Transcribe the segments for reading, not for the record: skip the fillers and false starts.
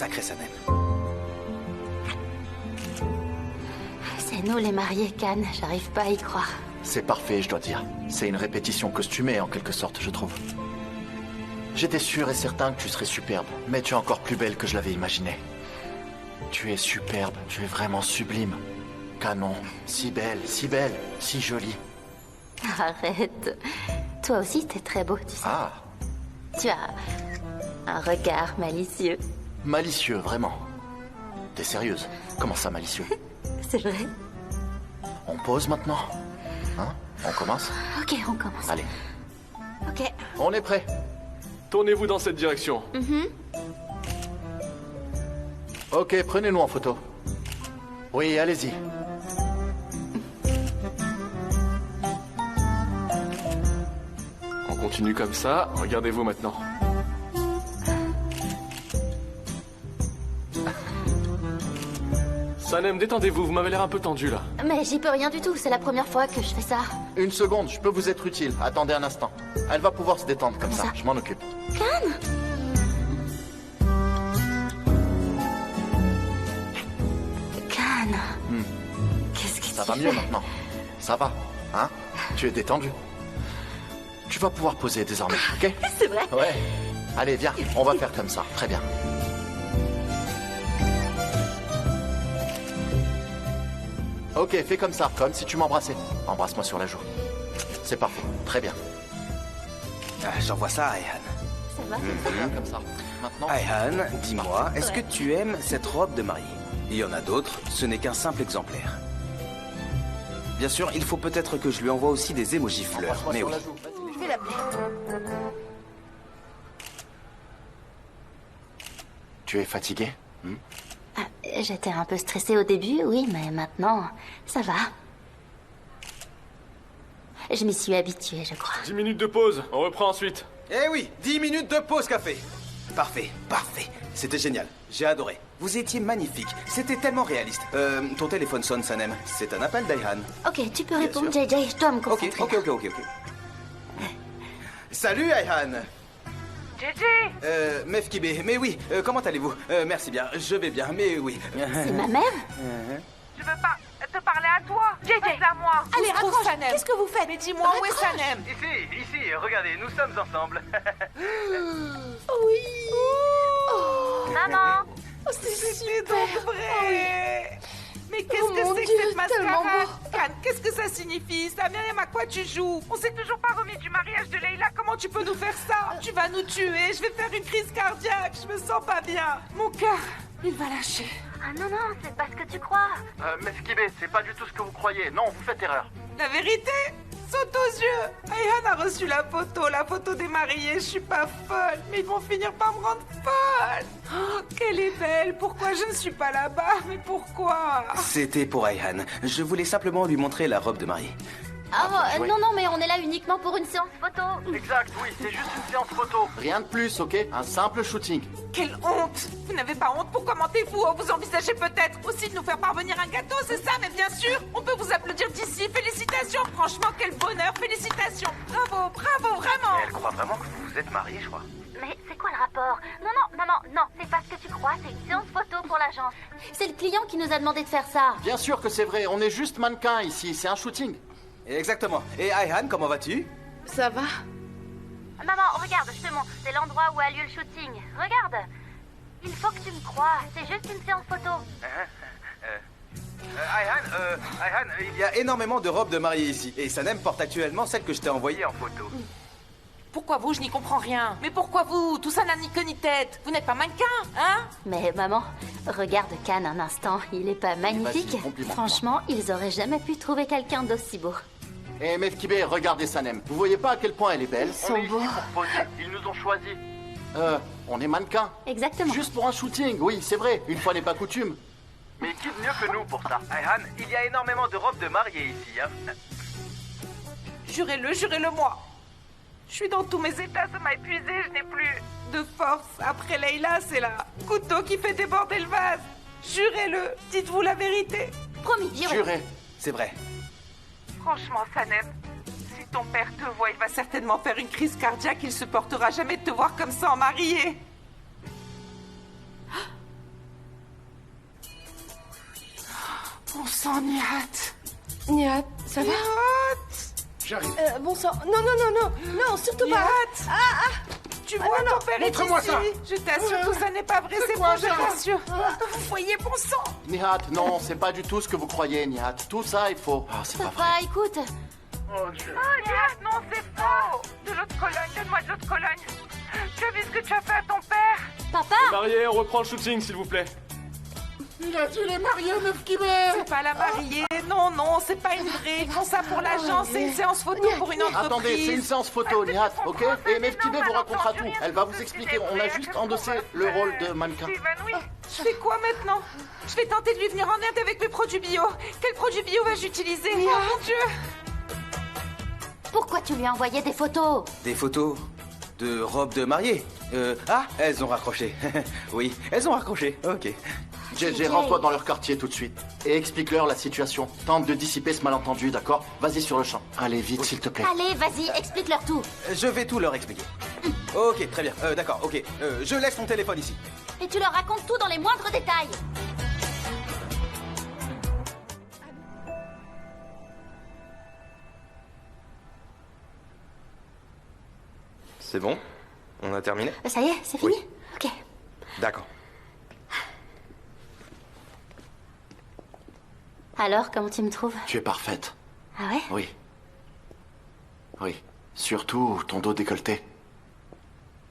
Sacré Sanem. C'est nous les mariés, Khan. J'arrive pas à y croire. C'est parfait, je dois dire. C'est une répétition costumée, en quelque sorte, je trouve. J'étais sûr et certain que tu serais superbe, mais tu es encore plus belle que je l'avais imaginé. Tu es superbe, tu es vraiment sublime. Canon, si belle, si jolie. Arrête. Toi aussi, t'es très beau, tu sais. Ah, Tu as un regard malicieux. malicieux, vraiment. T'es sérieuse? Comment ça, malicieux? C'est vrai. On pose maintenant? Hein? On commence? Ok, on commence. Allez, Ok. on est prêt. Tournez-vous dans cette direction. Ok, prenez-nous en photo. Oui, allez-y. On continue comme ça. Regardez-vous maintenant. Sanem, détendez-vous. Vous m'avez l'air un peu tendu là. Mais j'y peux rien du tout. C'est la première fois que je fais ça. Une seconde, je peux vous être utile. Attendez un instant. Elle va pouvoir se détendre comme ça. Ça. Je m'en occupe. Khan. Qu'est-ce que Ça tu va mieux fais? maintenant. Ça va, hein? Tu es détendu. Tu vas pouvoir poser désormais, ok? C'est vrai. Ouais. Allez, viens, on va faire comme ça. Très bien. Ok, fais comme ça, comme si tu m'embrassais. Embrasse-moi sur la joue. C'est parfait, très bien. J'envoie ça à Ayhan. Ça va. Très bien comme ça. Maintenant, Ayhan, dis-moi, est-ce que Ouais. tu aimes cette robe de mariée? Il y en a d'autres, ce n'est qu'un simple exemplaire. Bien sûr, il faut peut-être que je lui envoie aussi des émojis fleurs, embrasse-moi mais sur oui. la joue. Vas-y. Je vais l'appeler. Tu es fatigué? J'étais un peu stressée au début, oui, mais maintenant, ça va. Je m'y suis habituée, je crois. 10 minutes de pause. On reprend ensuite. Eh oui, 10 minutes de pause café. Parfait, parfait. C'était génial. J'ai adoré. Vous étiez magnifique. C'était tellement réaliste. Ton téléphone sonne, Sanem. C'est un appel d'Ayhan. Ok, tu peux Bien répondre, sûr. JJ, je dois me Ok, concentrer. ok. Salut, Ayhan. JJ, Meuf Kibé, mais oui, comment allez-vous? Merci bien, je vais bien, mais oui. C'est ma mère? je veux pas te parler à toi. JJ, à moi. Allez, Où se trouve raccroche. Sanem? Qu'est-ce que vous faites? Mais dis-moi, où est Sanem? Ici, regardez, nous sommes ensemble. Maman. C'est donc vrai. Mais qu'est-ce que mon c'est que Dieu, cette tellement mascarade? Khan, qu'est-ce que ça signifie? Ça, Myriam, à quoi tu joues? On s'est toujours pas remis du mariage de Leïla. Comment tu peux nous faire ça? Tu vas nous tuer. Je vais faire une crise cardiaque. Je me sens pas bien. Mon cœur, il va lâcher. Ah non, non, c'est pas ce que tu crois. Mais Skibé, c'est pas du tout ce que vous croyez. Non, vous faites erreur. La vérité saute aux yeux. Ayhan a reçu la photo des mariés. Je suis pas folle, mais ils vont finir par me rendre folle. Oh, qu'elle est belle. Pourquoi je ne suis pas là-bas? Mais pourquoi? C'était pour Ayhan. Je voulais simplement lui montrer la robe de mariée. Ah, joué. non, non, mais on est là uniquement pour une séance photo. Exact, oui, c'est juste une séance photo. Rien de plus, ok? Un simple shooting. Quelle honte! Vous n'avez pas honte? Pourquoi mentez-vous? Vous envisagez peut-être aussi de nous faire parvenir un gâteau, c'est ça? Mais bien sûr, on peut vous applaudir d'ici. Félicitations! Franchement, quel bonheur! Félicitations! Bravo, bravo, vraiment! Elle croit vraiment que vous vous êtes mariés, je crois. Mais c'est quoi le rapport? Non, non, maman, non, c'est pas ce que tu crois, c'est une séance photo pour l'agence. C'est le client qui nous a demandé de faire ça. Bien sûr que c'est vrai, on est juste mannequins ici, c'est un shooting. Exactement. Et Ayhan, comment vas-tu? Ça va? Maman, regarde, je te montre, c'est l'endroit où a lieu le shooting. Regarde. Il faut que tu me crois, c'est juste une séance photo. Ayhan, Il y a énormément de robes de mariée ici. Et Sanem porte actuellement celle que je t'ai envoyée en photo. Pourquoi vous? Je n'y comprends rien. Mais pourquoi vous? Tout ça n'a ni queue ni tête. Vous n'êtes pas mannequin, hein? Mais maman, regarde Khan un instant, il est pas magnifique? Vas-y, complimente-moi. Franchement, ils auraient jamais pu trouver quelqu'un d'aussi beau. Eh, Mefkibé, regardez Sanem. Vous voyez pas à quel point elle est belle? Ils sont beaux. pour poser. Ils nous ont choisis. On est mannequins. Exactement. Juste pour un shooting, oui, c'est vrai. Une fois n'est pas coutume. Mais qui de mieux que nous pour ça? Ayhan, il y a énormément de robes de mariée ici, hein. Jurez-le, jurez-le-moi. Je suis dans tous mes états, ça m'a épuisé, je n'ai plus de force. Après Leïla, c'est la couteau qui fait déborder le vase. Jurez-le, dites-vous la vérité. Promis, j'irai. Juré. C'est vrai. Franchement, Sanem, si ton père te voit, il va certainement faire une crise cardiaque. Il se portera jamais de te voir comme ça en mariée. sang, Nihat. Nihat, ça va? J'arrive. Bon sang. Non, surtout pas. Nihat. Tu vois, ton père est Montre-moi ici. ça. Je t'assure que ça n'est pas vrai, c'est quoi, bon, je ça? t'assure. Vous voyez, bon sang. Nihat, non, c'est pas du tout ce que vous croyez, Nihat. Tout ça est faux. Ah, c'est pas vrai. Papa, écoute. Oh Dieu. Oh, Nihat, non, c'est faux. De l'eau de Cologne, donne-moi de l'eau de Cologne. Tu as vu ce que tu as fait à ton père? Papa! Marié, on reprend le shooting, s'il vous plaît. Il a dit les mariés, meuf qui meurt. C'est pas la mariée. Non, c'est pas une vraie. Ils font ça pour l'agence. C'est une séance photo pour une entreprise. Attendez, c'est une séance photo, Nihat, ok? Et Meftibé vous racontera tout. Elle va vous expliquer. On a juste endossé le rôle de mannequin. Évanoui. Je fais quoi maintenant? Je vais tenter de lui venir en aide avec mes produits bio. Quel produit bio vais-je utiliser? Oh mon Dieu! Pourquoi tu lui as envoyé des photos? Des photos de robes de mariée. Elles ont raccroché. Oui, elles ont raccroché. Ok. JJ, rends-toi dans leur quartier tout de suite. Et explique-leur la situation. Tente de dissiper ce malentendu, d'accord? Vas-y sur le champ. Allez, vite, s'il te plaît. Allez, vas-y, explique-leur tout. Je vais tout leur expliquer. Ok, très bien. D'accord, ok. Je laisse mon téléphone ici. Et tu leur racontes tout dans les moindres détails. C'est bon? On a terminé? Ça y est, c'est fini? Oui. Ok. D'accord. Alors, comment tu me trouves? Tu es parfaite. Ah ouais? Oui. Oui. Surtout ton dos décolleté.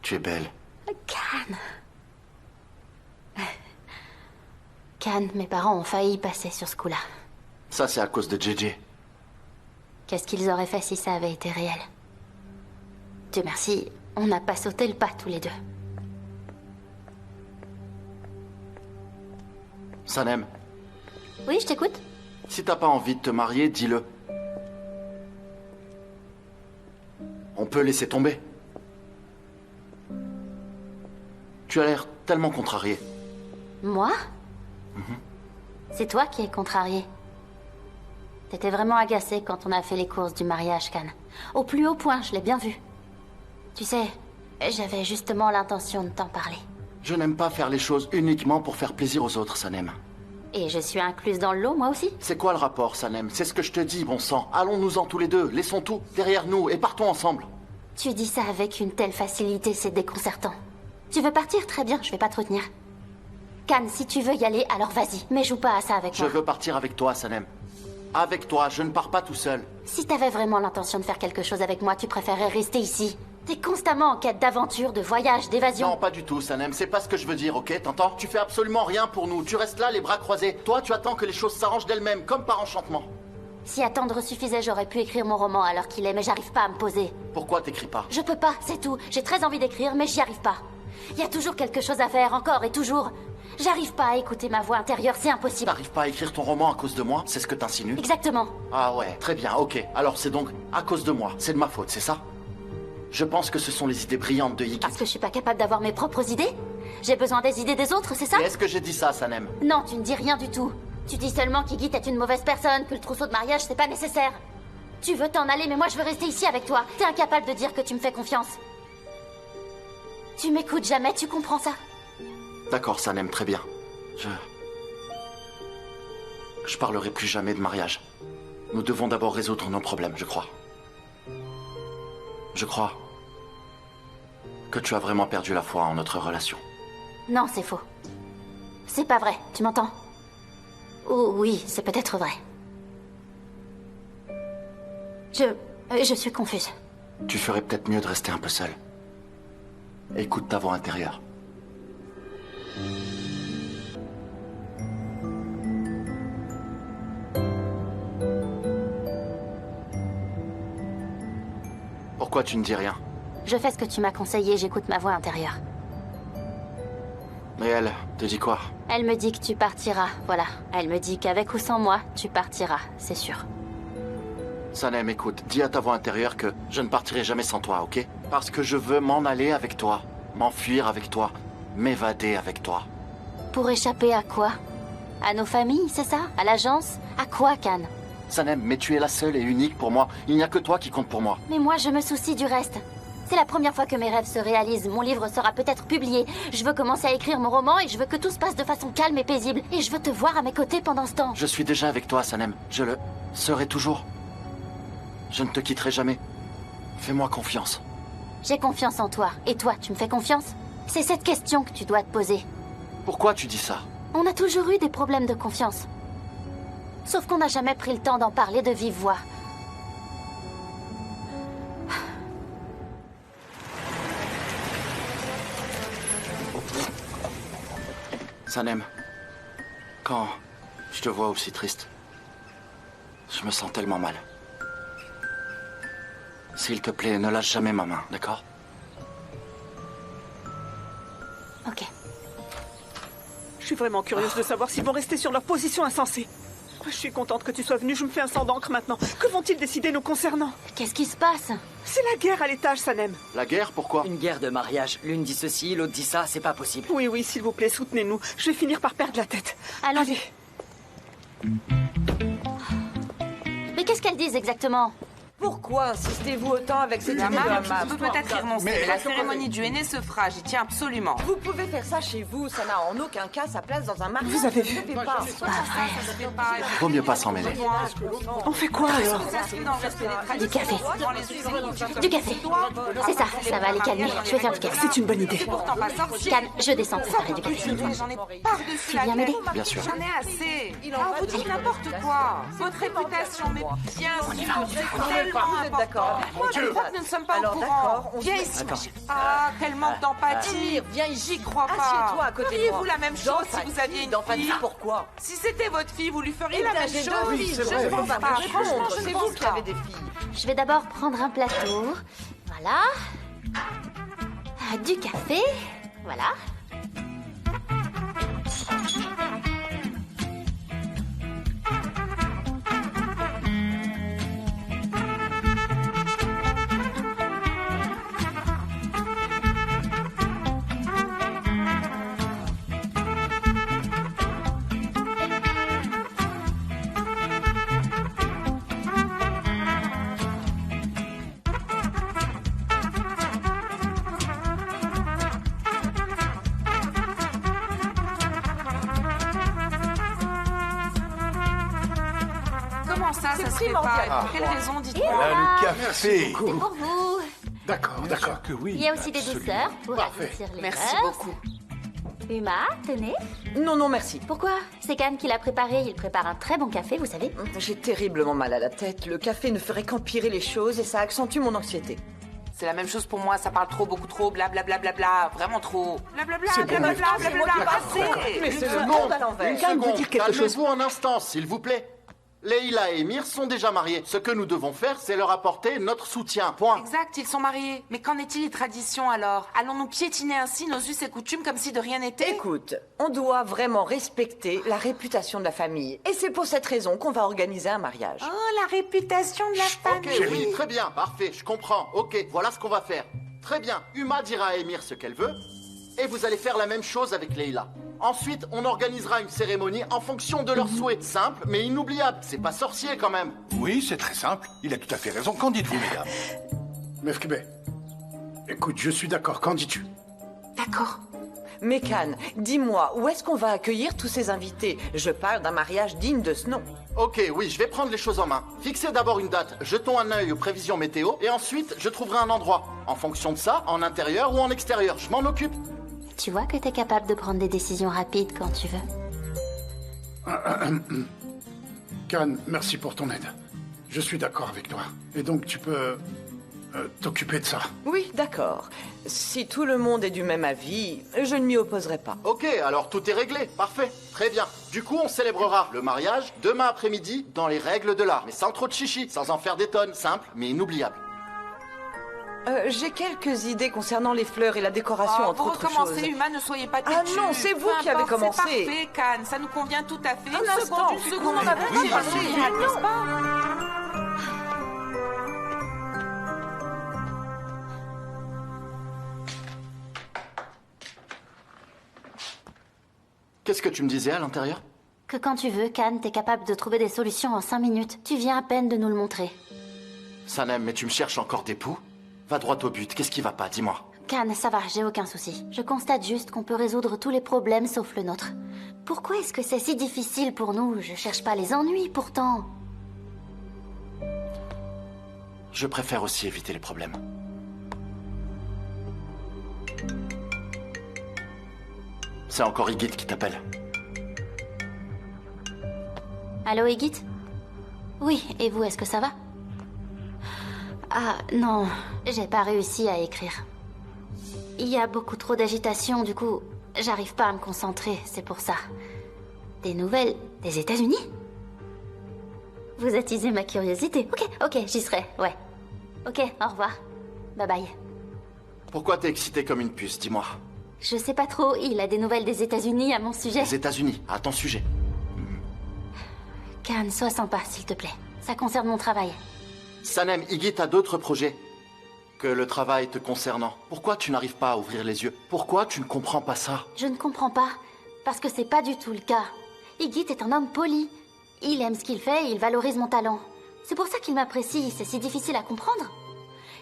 Tu es belle. Cannes. Cannes, mes parents ont failli passer sur ce coup-là. Ça, c'est à cause de JJ. Qu'est-ce qu'ils auraient fait si ça avait été réel? Dieu merci, on n'a pas sauté le pas tous les deux. Sanem, Oui, je t'écoute. si t'as pas envie de te marier, dis-le. On peut laisser tomber. Tu as l'air tellement contrarié. Moi? C'est toi qui es contrarié. T'étais vraiment agacé quand on a fait les courses du mariage, Cannes. Au plus haut point, je l'ai bien vu. Tu sais, j'avais justement l'intention de t'en parler. Je n'aime pas faire les choses uniquement pour faire plaisir aux autres, Sanem. Et je suis incluse dans le lot, moi aussi? C'est quoi le rapport, Sanem? C'est ce que je te dis, bon sang. Allons-nous-en tous les deux, laissons tout derrière nous et partons ensemble. Tu dis ça avec une telle facilité, c'est déconcertant. Tu veux partir? Très bien, je vais pas te retenir. Cannes, si tu veux y aller, alors vas-y. Mais joue pas à ça avec Je moi. veux partir avec toi, Sanem. Avec toi, je ne pars pas tout seul. Si t'avais vraiment l'intention de faire quelque chose avec moi, tu préférerais rester ici. T'es constamment en quête d'aventure, de voyage, d'évasion. Non, pas du tout, Sanem. C'est pas ce que je veux dire, ok? T'entends? Tu fais absolument rien pour nous. Tu restes là, les bras croisés. Toi, tu attends que les choses s'arrangent d'elles-mêmes, comme par enchantement. Si attendre suffisait, j'aurais pu écrire mon roman à l'heure qu'il est, mais j'arrive pas à me poser. Pourquoi t'écris pas? Je peux pas, c'est tout. J'ai très envie d'écrire, mais j'y arrive pas. Il y a toujours quelque chose à faire, encore et toujours. J'arrive pas à écouter ma voix intérieure, c'est impossible. T'arrives pas à écrire ton roman à cause de moi? C'est ce que t'insinues? Exactement. Ah ouais, très bien, ok. Alors c'est donc à cause de moi. C'est de ma faute, c'est ça? Je pense que ce sont les idées brillantes de Yiki. Parce que je suis pas capable d'avoir mes propres idées? J'ai besoin des idées des autres, c'est ça? Mais est-ce que j'ai dit ça, Sanem? Non, tu ne dis rien du tout. Tu dis seulement qu'Iggy est une mauvaise personne, que le trousseau de mariage, c'est pas nécessaire. Tu veux t'en aller, mais moi je veux rester ici avec toi. T'es incapable de dire que tu me fais confiance. Tu m'écoutes jamais, tu comprends ça? D'accord, Sanem, très bien. Je parlerai plus jamais de mariage. Nous devons d'abord résoudre nos problèmes, je crois. Je crois que tu as vraiment perdu la foi en notre relation. Non, c'est faux. C'est pas vrai, tu m'entends? Oh oui, c'est peut-être vrai. Je suis confuse. Tu ferais peut-être mieux de rester un peu seule. Écoute ta voix intérieure. Pourquoi tu ne dis rien? Je fais ce que tu m'as conseillé, j'écoute ma voix intérieure. Et elle te dit quoi? Elle me dit que tu partiras, voilà. Elle me dit qu'avec ou sans moi, tu partiras, c'est sûr. Sanem, écoute, dis à ta voix intérieure que je ne partirai jamais sans toi, ok? Parce que je veux m'en aller avec toi, m'enfuir avec toi, m'évader avec toi. Pour échapper à quoi? À nos familles, c'est ça? À l'agence? À quoi, Cannes? Sanem, mais tu es la seule et unique pour moi. Il n'y a que toi qui compte pour moi. Mais moi, je me soucie du reste. C'est la première fois que mes rêves se réalisent. Mon livre sera peut-être publié. Je veux commencer à écrire mon roman et je veux que tout se passe de façon calme et paisible. Et je veux te voir à mes côtés pendant ce temps. Je suis déjà avec toi, Sanem. Je le serai toujours. Je ne te quitterai jamais. Fais-moi confiance. J'ai confiance en toi. Et toi, tu me fais confiance? C'est cette question que tu dois te poser. Pourquoi tu dis ça? On a toujours eu des problèmes de confiance. Sauf qu'on n'a jamais pris le temps d'en parler de vive voix. Sanem, quand je te vois aussi triste, je me sens tellement mal. S'il te plaît, ne lâche jamais ma main, d'accord? Ok. Je suis vraiment curieuse de savoir s'ils vont rester sur leur position insensée. Je suis contente que tu sois venue, je me fais un sang d'encre maintenant. Que vont-ils décider nous concernant? Qu'est-ce qui se passe? C'est la guerre à l'étage, Sanem. La guerre, pourquoi? Une guerre de mariage. L'une dit ceci, l'autre dit ça, c'est pas possible. Oui, oui, s'il vous plaît, soutenez-nous. Je vais finir par perdre la tête. Allons-y. Mais qu'est-ce qu'elles disent exactement? Pourquoi insistez-vous autant avec cette idée de Maman, hammam? tu peux peut-être y renoncer, mais la cérémonie du henné se fera, j'y tiens absolument. Vous pouvez faire ça chez vous, ça n'a en aucun cas sa place dans un mariage. Vous avez vu? Vaut mieux pas s'en mêler. On fait quoi alors? Du café. Du café. C'est ça, ça va aller calmer. Je vais faire du café. C'est une bonne idée. Calme, je descends préparer du café. J'en ai par-dessus Tu la viens m'aider? tête. Bien sûr. J'en ai assez. Vous dites n'importe quoi. Votre réputation, mais bien sûr, c'est tellement important. Moi, je crois que nous ne sommes pas au courant. d'accord, on Viens se- ici, Attends. ma chérie. Ah, quel manque d'empathie. Amir, viens ici. J'y crois pas. Assieds-toi à côté de moi. Feriez-vous la même chose si vous aviez une fille? Pourquoi? Si c'était votre fille, vous lui feriez Eh la bien, même j'ai chose. deux filles, Je c'est vrai. ne pense On va pas. me répondre. Franchement, je C'est ne vous pense qui pas. avez des filles. Je vais d'abord prendre un plateau. Voilà. Du café. Voilà. Comment ça se fait primordial. pas? Pour quelle raison, dites-moi? Voilà. Le café. C'est pour vous. D'accord, d'accord. Que oui. Il y a aussi des absolument. douceurs pour Parfait. adoucir les Merci mœurs. beaucoup. Uma, tenez. Non, non, merci. Pourquoi? C'est Khan qui l'a préparé. Il prépare un très bon café, vous savez. J'ai terriblement mal à la tête. Le café ne ferait qu'empirer les choses et ça accentue mon anxiété. C'est la même chose pour moi, ça parle trop, beaucoup trop, blablabla, vraiment trop. Blablabla, C'est bon, blablabla, c'est blablabla, bon, pas d'accord. assez. Mais c'est le Seconde, monde à l'envers. une Khan veut seconde. dire quelque chose. Calmez-vous un instant, s'il vous plaît. Leïla et Emir sont déjà mariés. Ce que nous devons faire, c'est leur apporter notre soutien. Point. Exact, ils sont mariés. Mais qu'en est-il des traditions alors? Allons-nous piétiner ainsi nos us et coutumes comme si de rien n'était? Écoute, on doit vraiment respecter la réputation de la famille. Et c'est pour cette raison qu'on va organiser un mariage. Oh, la réputation de la Ok, famille. oui, très bien, parfait, je comprends. Ok, voilà ce qu'on va faire. Très bien, Uma dira à Emir ce qu'elle veut, et vous allez faire la même chose avec Leïla. Ensuite, on organisera une cérémonie en fonction de leurs souhaits. Simple, mais inoubliable. C'est pas sorcier, quand même. Oui, c'est très simple. Il a tout à fait raison. Qu'en dites-vous, mesdames? Mefkibé, écoute, je suis d'accord. Qu'en dis-tu? D'accord. Mais Khan, dis-moi, où est-ce qu'on va accueillir tous ces invités? Je parle d'un mariage digne de ce nom. Ok, oui, je vais prendre les choses en main. Fixez d'abord une date, jetons un œil aux prévisions météo, et ensuite, je trouverai un endroit. En fonction de ça, en intérieur ou en extérieur, je m'en occupe. Tu vois que t'es capable de prendre des décisions rapides quand tu veux. Khan, merci pour ton aide. Je suis d'accord avec toi. Et donc, tu peux t'occuper de ça. Oui, d'accord. Si tout le monde est du même avis, je ne m'y opposerai pas. Ok, alors tout est réglé. Parfait. Très bien. Du coup, on célébrera le mariage demain après-midi dans les règles de l'art. Mais sans trop de chichi, sans en faire des tonnes. Simple, mais inoubliable. J'ai quelques idées concernant les fleurs et la décoration, Oh, entre vous autres choses. recommencez, Uma, ne soyez pas têtu. Ah non, c'est vous Peu qui avez importe, commencé. C'est parfait, Khan, ça nous convient tout à fait. Un Une instant, seconde, une seconde. on n'avait Oui, pas parlé. génial, n'est-ce pas? Qu'est-ce que tu me disais à l'intérieur? Que quand tu veux, Khan, t'es capable de trouver des solutions en 5 minutes. Tu viens à peine de nous le montrer. Sanem, mais tu me cherches encore d'époux? Va droit au but, qu'est-ce qui va pas, dis-moi. Khan, ça va, j'ai aucun souci. Je constate juste qu'on peut résoudre tous les problèmes sauf le nôtre. Pourquoi est-ce que c'est si difficile pour nous? Je cherche pas les ennuis, pourtant. Je préfère aussi éviter les problèmes. C'est encore Igit qui t'appelle. Allô, Igit? Oui, et vous, est-ce que ça va? Ah, non, j'ai pas réussi à écrire. Il y a beaucoup trop d'agitation, du coup, j'arrive pas à me concentrer, c'est pour ça. Des nouvelles des États-Unis? Vous attisez ma curiosité. Ok, j'y serai, ouais. Ok, au revoir. Bye bye. Pourquoi t'es excitée comme une puce, dis-moi. Je sais pas trop, il a des nouvelles des États-Unis à mon sujet. Les États-Unis, à ton sujet. Khan, sois sympa, s'il te plaît. Ça concerne mon travail. Sanem, Igit a d'autres projets que le travail te concernant. Pourquoi tu n'arrives pas à ouvrir les yeux? Pourquoi tu ne comprends pas ça? Je ne comprends pas, parce que c'est pas du tout le cas. Igit est un homme poli. Il aime ce qu'il fait et il valorise mon talent. C'est pour ça qu'il m'apprécie, c'est si difficile à comprendre.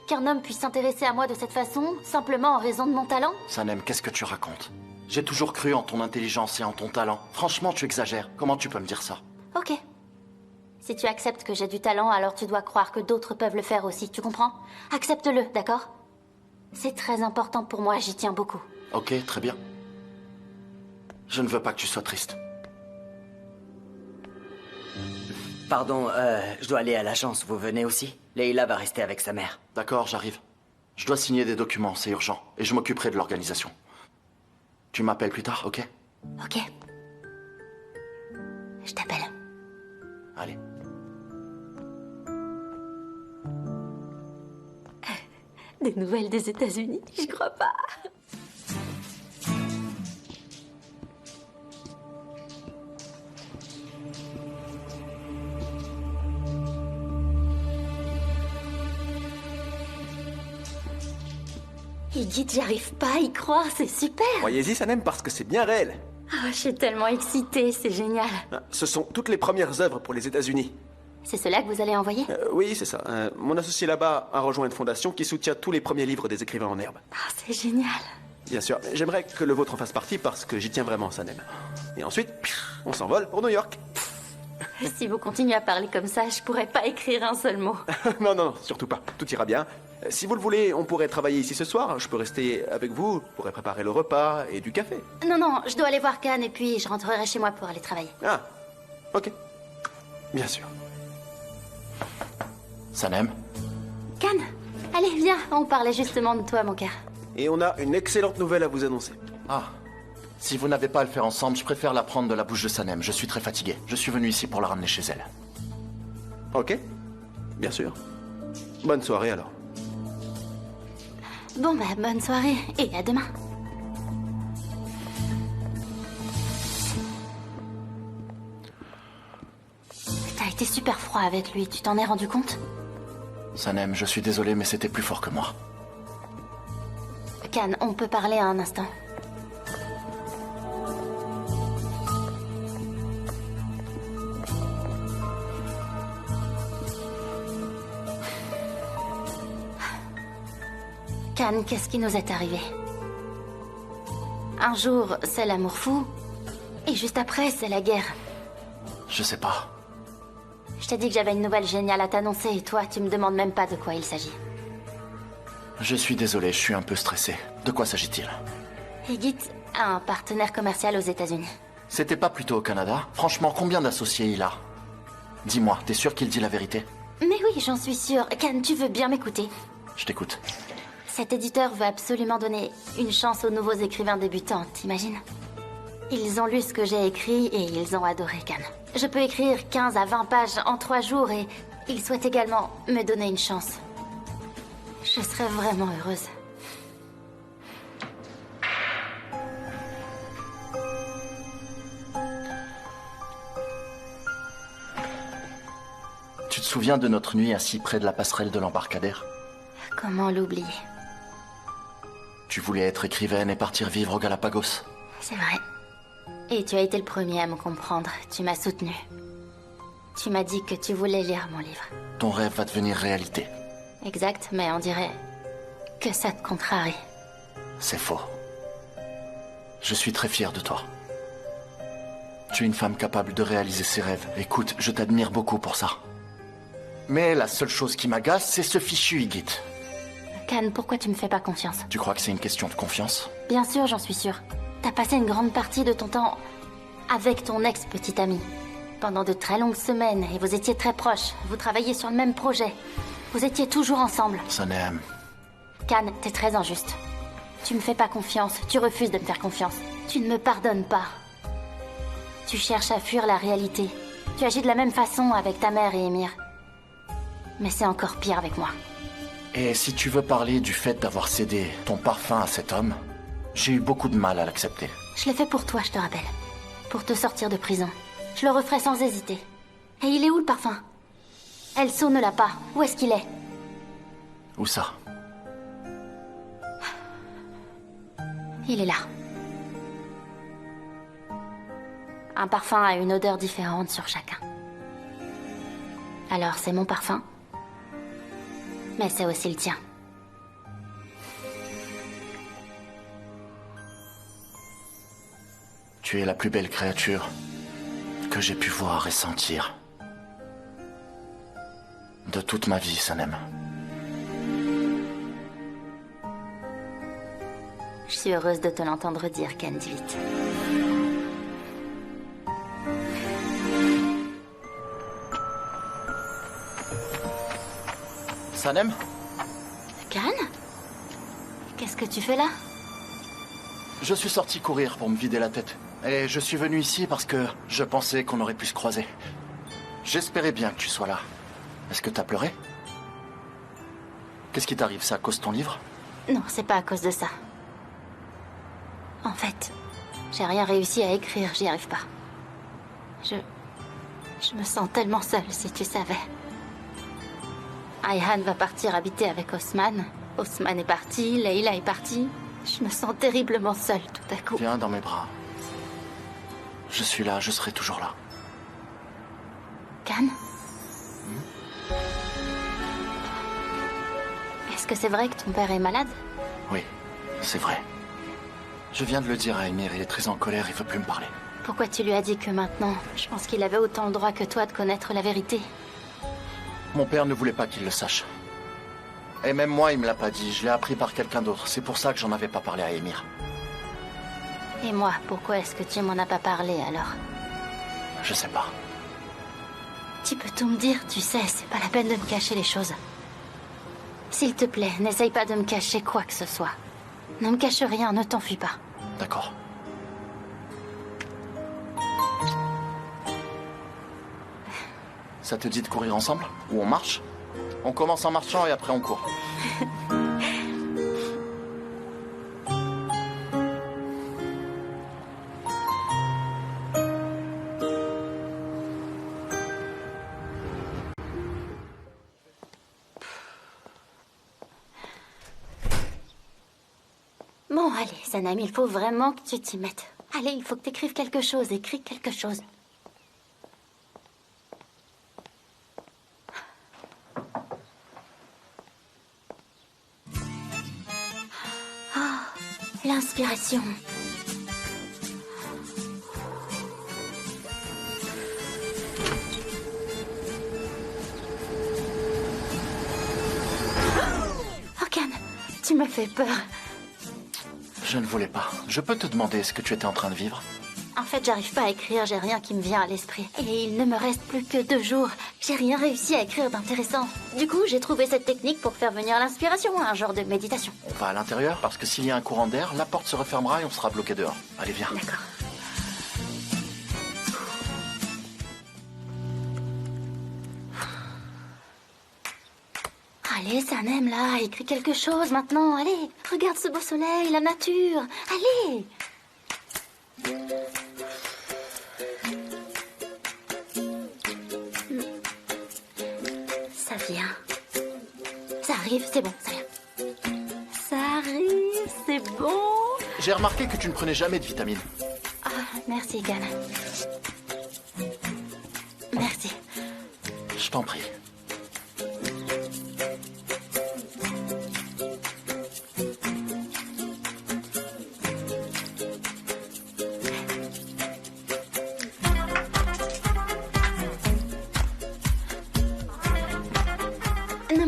Qu'un homme puisse s'intéresser à moi de cette façon, simplement en raison de mon talent? Sanem, qu'est-ce que tu racontes? J'ai toujours cru en ton intelligence et en ton talent. Franchement, tu exagères. Comment tu peux me dire ça? Ok. Si tu acceptes que j'ai du talent, alors tu dois croire que d'autres peuvent le faire aussi, tu comprends? Accepte-le, d'accord? C'est très important pour moi, j'y tiens beaucoup. Ok, très bien. Je ne veux pas que tu sois triste. Pardon, je dois aller à l'agence, vous venez aussi? Leila va rester avec sa mère. D'accord, j'arrive. Je dois signer des documents, c'est urgent. Et je m'occuperai de l'organisation. Tu m'appelles plus tard, ok? Ok. Je t'appelle. Allez. Des nouvelles des États-Unis? J'y crois pas. Igit, j'arrive pas à y croire, c'est super. Croyez-y, Sanem, parce que c'est bien réel. Ah, je suis tellement excitée, c'est génial. Ce sont toutes les premières œuvres pour les États-Unis. C'est cela que vous allez envoyer? Oui, c'est ça. Mon associé là-bas a rejoint une fondation qui soutient tous les premiers livres des écrivains en herbe. Ah, c'est génial. Bien sûr, j'aimerais que le vôtre en fasse partie parce que j'y tiens vraiment, Sanem. Et ensuite, on s'envole pour New York. Si vous continuez à parler comme ça, je pourrais pas écrire un seul mot. Non, surtout pas. Tout ira bien. Si vous le voulez, on pourrait travailler ici ce soir. Je peux rester avec vous, je pourrais préparer le repas et du café. Non, je dois aller voir Khan et puis je rentrerai chez moi pour aller travailler. Ah, ok. Bien sûr. Sanem? Khan, allez, viens, on parlait justement de toi, mon cœur. Et on a une excellente nouvelle à vous annoncer. Ah. Si vous n'avez pas à le faire ensemble, je préfère l'apprendre de la bouche de Sanem. Je suis très fatigué. Je suis venu ici pour la ramener chez elle. Ok. Bien sûr. Bonne soirée alors. Bon, bonne soirée et à demain. T'as été super froid avec lui, tu t'en es rendu compte? Sanem, je suis désolé, mais c'était plus fort que moi. Khan, on peut parler un instant? Khan, qu'est-ce qui nous est arrivé? Un jour, c'est l'amour fou, et juste après, c'est la guerre. Je sais pas. Je t'ai dit que j'avais une nouvelle géniale à t'annoncer, et toi, tu me demandes même pas de quoi il s'agit. Je suis désolé, je suis un peu stressé. De quoi s'agit-il? Igit a un partenaire commercial aux États-Unis. C'était pas plutôt au Canada? Franchement, combien d'associés il a? Dis-moi, t'es sûr qu'il dit la vérité? Mais oui, j'en suis sûre. Khan, tu veux bien m'écouter? Je t'écoute. Cet éditeur veut absolument donner une chance aux nouveaux écrivains débutants, t'imagines? Ils ont lu ce que j'ai écrit et ils ont adoré, Khan. Je peux écrire 15 à 20 pages en 3 jours et ils souhaitent également me donner une chance. Je serais vraiment heureuse. Tu te souviens de notre nuit assis près de la passerelle de l'embarcadère? Comment l'oublier? Tu voulais être écrivaine et partir vivre aux Galapagos. C'est vrai. Et tu as été le premier à me comprendre. Tu m'as soutenue. Tu m'as dit que tu voulais lire mon livre. Ton rêve va devenir réalité. Exact, mais on dirait que ça te contrarie. C'est faux. Je suis très fier de toi. Tu es une femme capable de réaliser ses rêves. Écoute, je t'admire beaucoup pour ça. Mais la seule chose qui m'agace, c'est ce fichu Higit. Kan, pourquoi tu me fais pas confiance? Tu crois que c'est une question de confiance? Bien sûr, j'en suis sûre. T'as passé une grande partie de ton temps avec ton ex-petite amie. Pendant de très longues semaines, et vous étiez très proches. Vous travailliez sur le même projet. Vous étiez toujours ensemble. Sanem. Kan, t'es très injuste. Tu me fais pas confiance, tu refuses de me faire confiance. Tu ne me pardonnes pas. Tu cherches à fuir la réalité. Tu agis de la même façon avec ta mère et Émir. Mais c'est encore pire avec moi. Et si tu veux parler du fait d'avoir cédé ton parfum à cet homme, j'ai eu beaucoup de mal à l'accepter. Je l'ai fait pour toi, je te rappelle. Pour te sortir de prison. Je le referai sans hésiter. Et il est où le parfum? Elso ne l'a pas. Où est-ce qu'il est? Où ça? Il est là. Un parfum a une odeur différente sur chacun. Alors c'est mon parfum, mais c'est aussi le tien. Tu es la plus belle créature que j'ai pu voir et sentir. De toute ma vie, Sanem. Je suis heureuse de te l'entendre dire, Kan Divit. Sanem? Kan? Qu'est-ce que tu fais là? Je suis sorti courir pour me vider la tête. Et je suis venu ici parce que je pensais qu'on aurait pu se croiser. J'espérais bien que tu sois là. Est-ce que t'as pleuré? Qu'est-ce qui t'arrive? C'est à cause de ton livre? Non, c'est pas à cause de ça. En fait, j'ai rien réussi à écrire, j'y arrive pas. Je me sens tellement seule, si tu savais. Ayhan va partir habiter avec Osman. Osman est parti, Leila est partie. Je me sens terriblement seule tout à coup. Viens dans mes bras. Je suis là, je serai toujours là. Kan? Est-ce que c'est vrai que ton père est malade? Oui, c'est vrai. Je viens de le dire à Émir, il est très en colère, il veut plus me parler. Pourquoi tu lui as dit que maintenant? Je pense qu'il avait autant le droit que toi de connaître la vérité. Mon père ne voulait pas qu'il le sache. Et même moi, il me l'a pas dit, je l'ai appris par quelqu'un d'autre. C'est pour ça que j'en avais pas parlé à Émir. Et moi, pourquoi est-ce que tu m'en as pas parlé alors? Je sais pas. Tu peux tout me dire, tu sais, c'est pas la peine de me cacher les choses. S'il te plaît, n'essaye pas de me cacher quoi que ce soit. Ne me cache rien, ne t'enfuis pas. D'accord. Ça te dit de courir ensemble? Ou on marche? On commence en marchant et après on court. Bon, allez, Sanam, il faut vraiment que tu t'y mettes. Allez, il faut que t'écrives quelque chose, écris quelque chose. L'inspiration. Oh, Kan, tu m'as fait peur. Je ne voulais pas. Je peux te demander ce que tu étais en train de vivre? En fait, j'arrive pas à écrire, j'ai rien qui me vient à l'esprit. Et il ne me reste plus que 2 jours. J'ai rien réussi à écrire d'intéressant. Du coup, j'ai trouvé cette technique pour faire venir l'inspiration, un genre de méditation. On va à l'intérieur parce que s'il y a un courant d'air, la porte se refermera et on sera bloqué dehors. Allez, viens. D'accord. Allez, Sanem, là, écris quelque chose maintenant. Allez, regarde ce beau soleil, la nature. Allez. Ça vient. Ça arrive, c'est bon, ça vient. Ça arrive, c'est bon. J'ai remarqué que tu ne prenais jamais de vitamines. Ah, merci, Kan. Merci. Je t'en prie.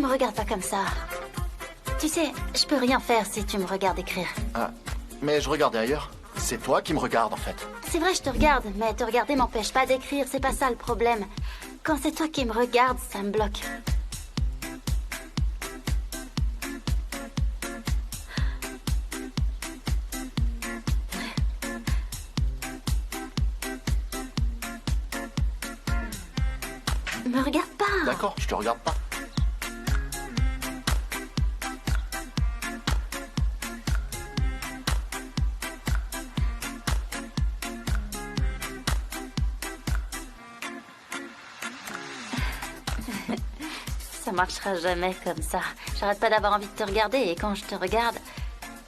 me regarde pas comme ça. Tu sais, je peux rien faire si tu me regardes écrire. Ah, mais je regardais ailleurs. C'est toi qui me regardes, en fait. C'est vrai, je te regarde, mais te regarder m'empêche pas d'écrire, c'est pas ça le problème. Quand c'est toi qui me regardes, ça me bloque. Me regarde pas. D'accord, je te regarde pas. Ça marchera jamais comme ça. J'arrête pas d'avoir envie de te regarder et quand je te regarde,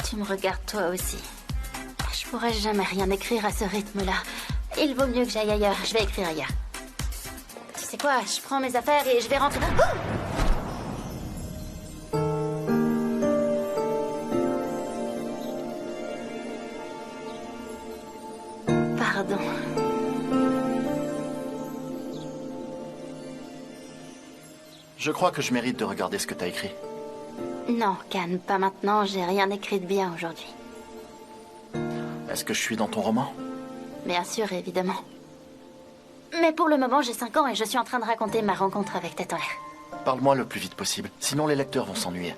tu me regardes toi aussi. Je pourrais jamais rien écrire à ce rythme-là. Il vaut mieux que j'aille ailleurs. Je vais écrire ailleurs. Tu sais quoi? Je prends mes affaires et je vais rentrer. Pardon. Je crois que je mérite de regarder ce que t'as écrit. Non, Can, pas maintenant. J'ai rien écrit de bien aujourd'hui. Est-ce que je suis dans ton roman? Bien sûr, évidemment. Mais pour le moment, j'ai 5 ans et je suis en train de raconter ma rencontre avec Tête en l'air. Parle-moi le plus vite possible, sinon les lecteurs vont s'ennuyer.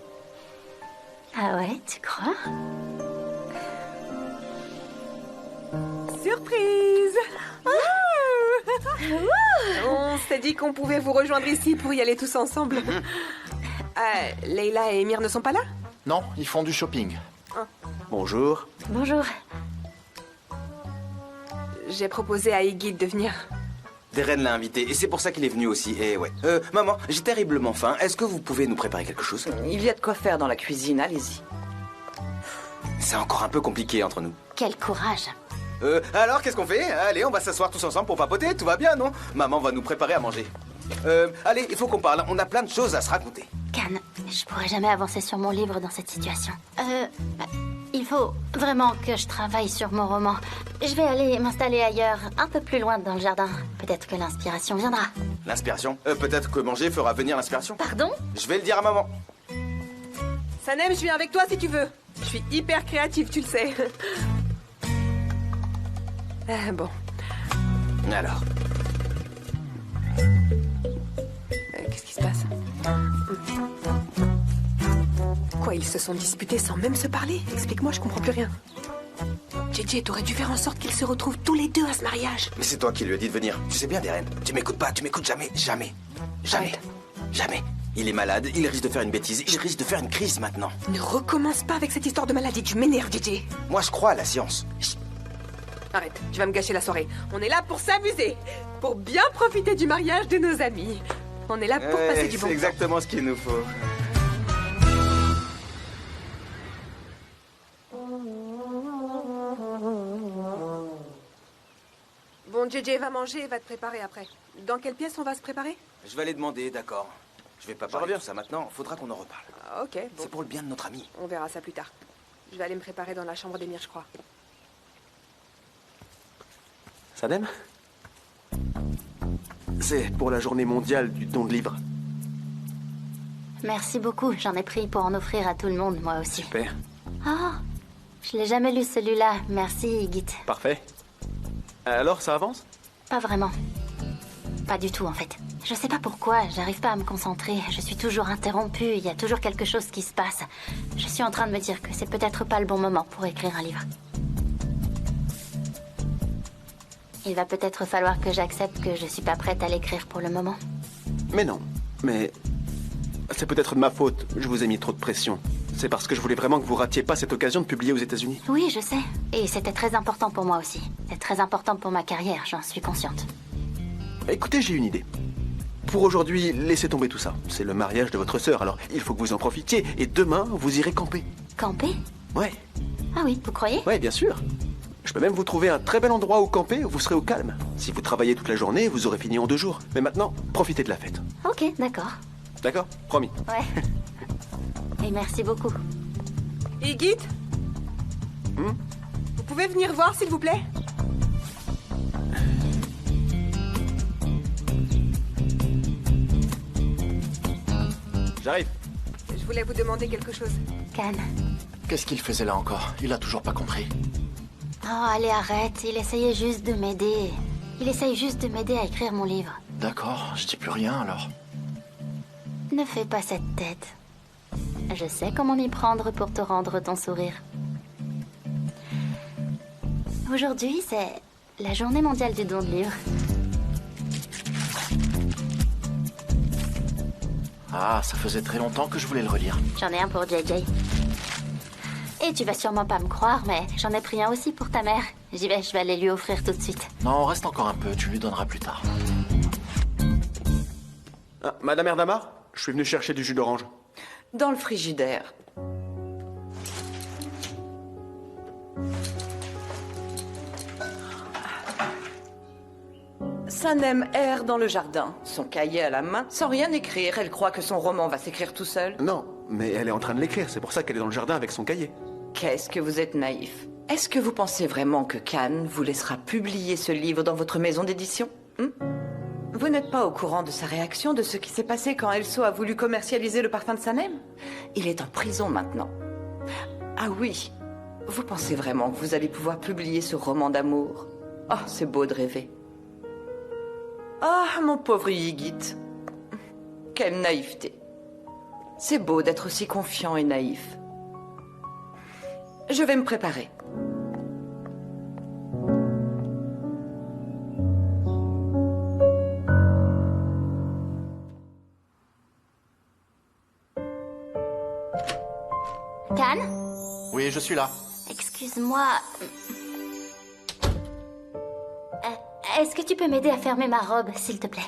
Ah ouais, tu crois? Surprise! On s'est dit qu'on pouvait vous rejoindre ici pour y aller tous ensemble. Leila et Emir ne sont pas là? Non, ils font du shopping. Bonjour. Bonjour. J'ai proposé à Iggy de venir. Darren l'a invité et c'est pour ça qu'il est venu aussi. Et ouais. Maman, j'ai terriblement faim. Est-ce que vous pouvez nous préparer quelque chose? Il y a de quoi faire dans la cuisine, allez-y. C'est encore un peu compliqué entre nous. Quel courage. Alors, qu'est-ce qu'on fait? Allez, on va s'asseoir tous ensemble pour papoter, tout va bien, non? Maman va nous préparer à manger. Allez, il faut qu'on parle, on a plein de choses à se raconter. Can, je pourrais jamais avancer sur mon livre dans cette situation. Il faut vraiment que je travaille sur mon roman. Je vais aller m'installer ailleurs, un peu plus loin dans le jardin. Peut-être que l'inspiration viendra. L'inspiration? Peut-être que manger fera venir l'inspiration. Pardon? Je vais le dire à maman. Sanem, je viens avec toi si tu veux. Je suis hyper créative, tu le sais. Bon. Alors. Qu'est-ce qui se passe? Quoi, ils se sont disputés sans même se parler? Explique-moi, je comprends plus rien. JJ, t'aurais dû faire en sorte qu'ils se retrouvent tous les deux à ce mariage. Mais c'est toi qui lui as dit de venir. Tu sais bien, Darren. Tu m'écoutes pas, tu m'écoutes jamais, jamais. Jamais. Jamais. Il est malade, il risque de faire une bêtise, il risque de faire une crise maintenant. Ne recommence pas avec cette histoire de maladie, tu m'énerves, JJ. Moi, je crois à la science. Arrête, tu vas me gâcher la soirée. On est là pour s'amuser, pour bien profiter du mariage de nos amis. On est là pour passer du bon temps. C'est exactement ce qu'il nous faut. Bon, JJ va manger et va te préparer après. Dans quelle pièce on va se préparer? Je vais aller demander, d'accord. Je vais pas parler de ça maintenant, faudra qu'on en reparle. Ah, ok, bon. C'est pour le bien de notre ami. On verra ça plus tard. Je vais aller me préparer dans la chambre d'Emir, je crois. Sanem? C'est pour la journée mondiale du don de livres. Merci beaucoup, j'en ai pris pour en offrir à tout le monde, moi aussi. Super. Oh, je l'ai jamais lu celui-là. Merci, Iggy. Parfait. Alors, ça avance? Pas vraiment. Pas du tout, en fait. Je sais pas pourquoi, j'arrive pas à me concentrer. Je suis toujours interrompue, il y a toujours quelque chose qui se passe. Je suis en train de me dire que c'est peut-être pas le bon moment pour écrire un livre. Il va peut-être falloir que j'accepte que je suis pas prête à l'écrire pour le moment. Mais non. Mais c'est peut-être de ma faute. Je vous ai mis trop de pression. C'est parce que je voulais vraiment que vous ratiez pas cette occasion de publier aux États-Unis. Oui, je sais. Et c'était très important pour moi aussi. C'est très important pour ma carrière, j'en suis consciente. Écoutez, j'ai une idée. Pour aujourd'hui, laissez tomber tout ça. C'est le mariage de votre sœur, alors il faut que vous en profitiez. Et demain, vous irez camper. Camper? Ouais. Ah oui, vous croyez? Ouais, bien sûr. Je peux même vous trouver un très bel endroit où camper, où vous serez au calme. Si vous travaillez toute la journée, vous aurez fini en 2 jours. Mais maintenant, profitez de la fête. Ok, d'accord. D'accord? Promis. Ouais. Et merci beaucoup. Iggy? Vous pouvez venir voir, s'il vous plaît? J'arrive. Je voulais vous demander quelque chose. Can. Qu'est-ce qu'il faisait là encore? Il a toujours pas compris. Oh, allez, arrête. Il essayait juste de m'aider. Il essaye juste de m'aider à écrire mon livre. D'accord, je dis plus rien alors. Ne fais pas cette tête. Je sais comment m'y prendre pour te rendre ton sourire. Aujourd'hui, c'est la journée mondiale du don de livres. Ah, ça faisait très longtemps que je voulais le relire. J'en ai un pour JJ. Et tu vas sûrement pas me croire, mais j'en ai pris un aussi pour ta mère. J'y vais, je vais aller lui offrir tout de suite. Non, reste encore un peu, tu lui donneras plus tard. Ah, Madame Erdamar, je suis venu chercher du jus d'orange. Dans le frigidaire. Sanem erre dans le jardin, son cahier à la main, sans rien écrire. Elle croit que son roman va s'écrire tout seul. Non, mais elle est en train de l'écrire, c'est pour ça qu'elle est dans le jardin avec son cahier. Qu'est-ce que vous êtes naïf. Est-ce que vous pensez vraiment que Can vous laissera publier ce livre dans votre maison d'édition? Vous n'êtes pas au courant de sa réaction, de ce qui s'est passé quand Elso a voulu commercialiser le parfum de Sanem? Il est en prison maintenant. Ah oui, vous pensez vraiment que vous allez pouvoir publier ce roman d'amour? Oh, c'est beau de rêver. Ah, mon pauvre Yigit. Quelle naïveté. C'est beau d'être aussi confiant et naïf. Je vais me préparer. Can? Oui, je suis là. Excuse-moi. Est-ce que tu peux m'aider à fermer ma robe, s'il te plaît?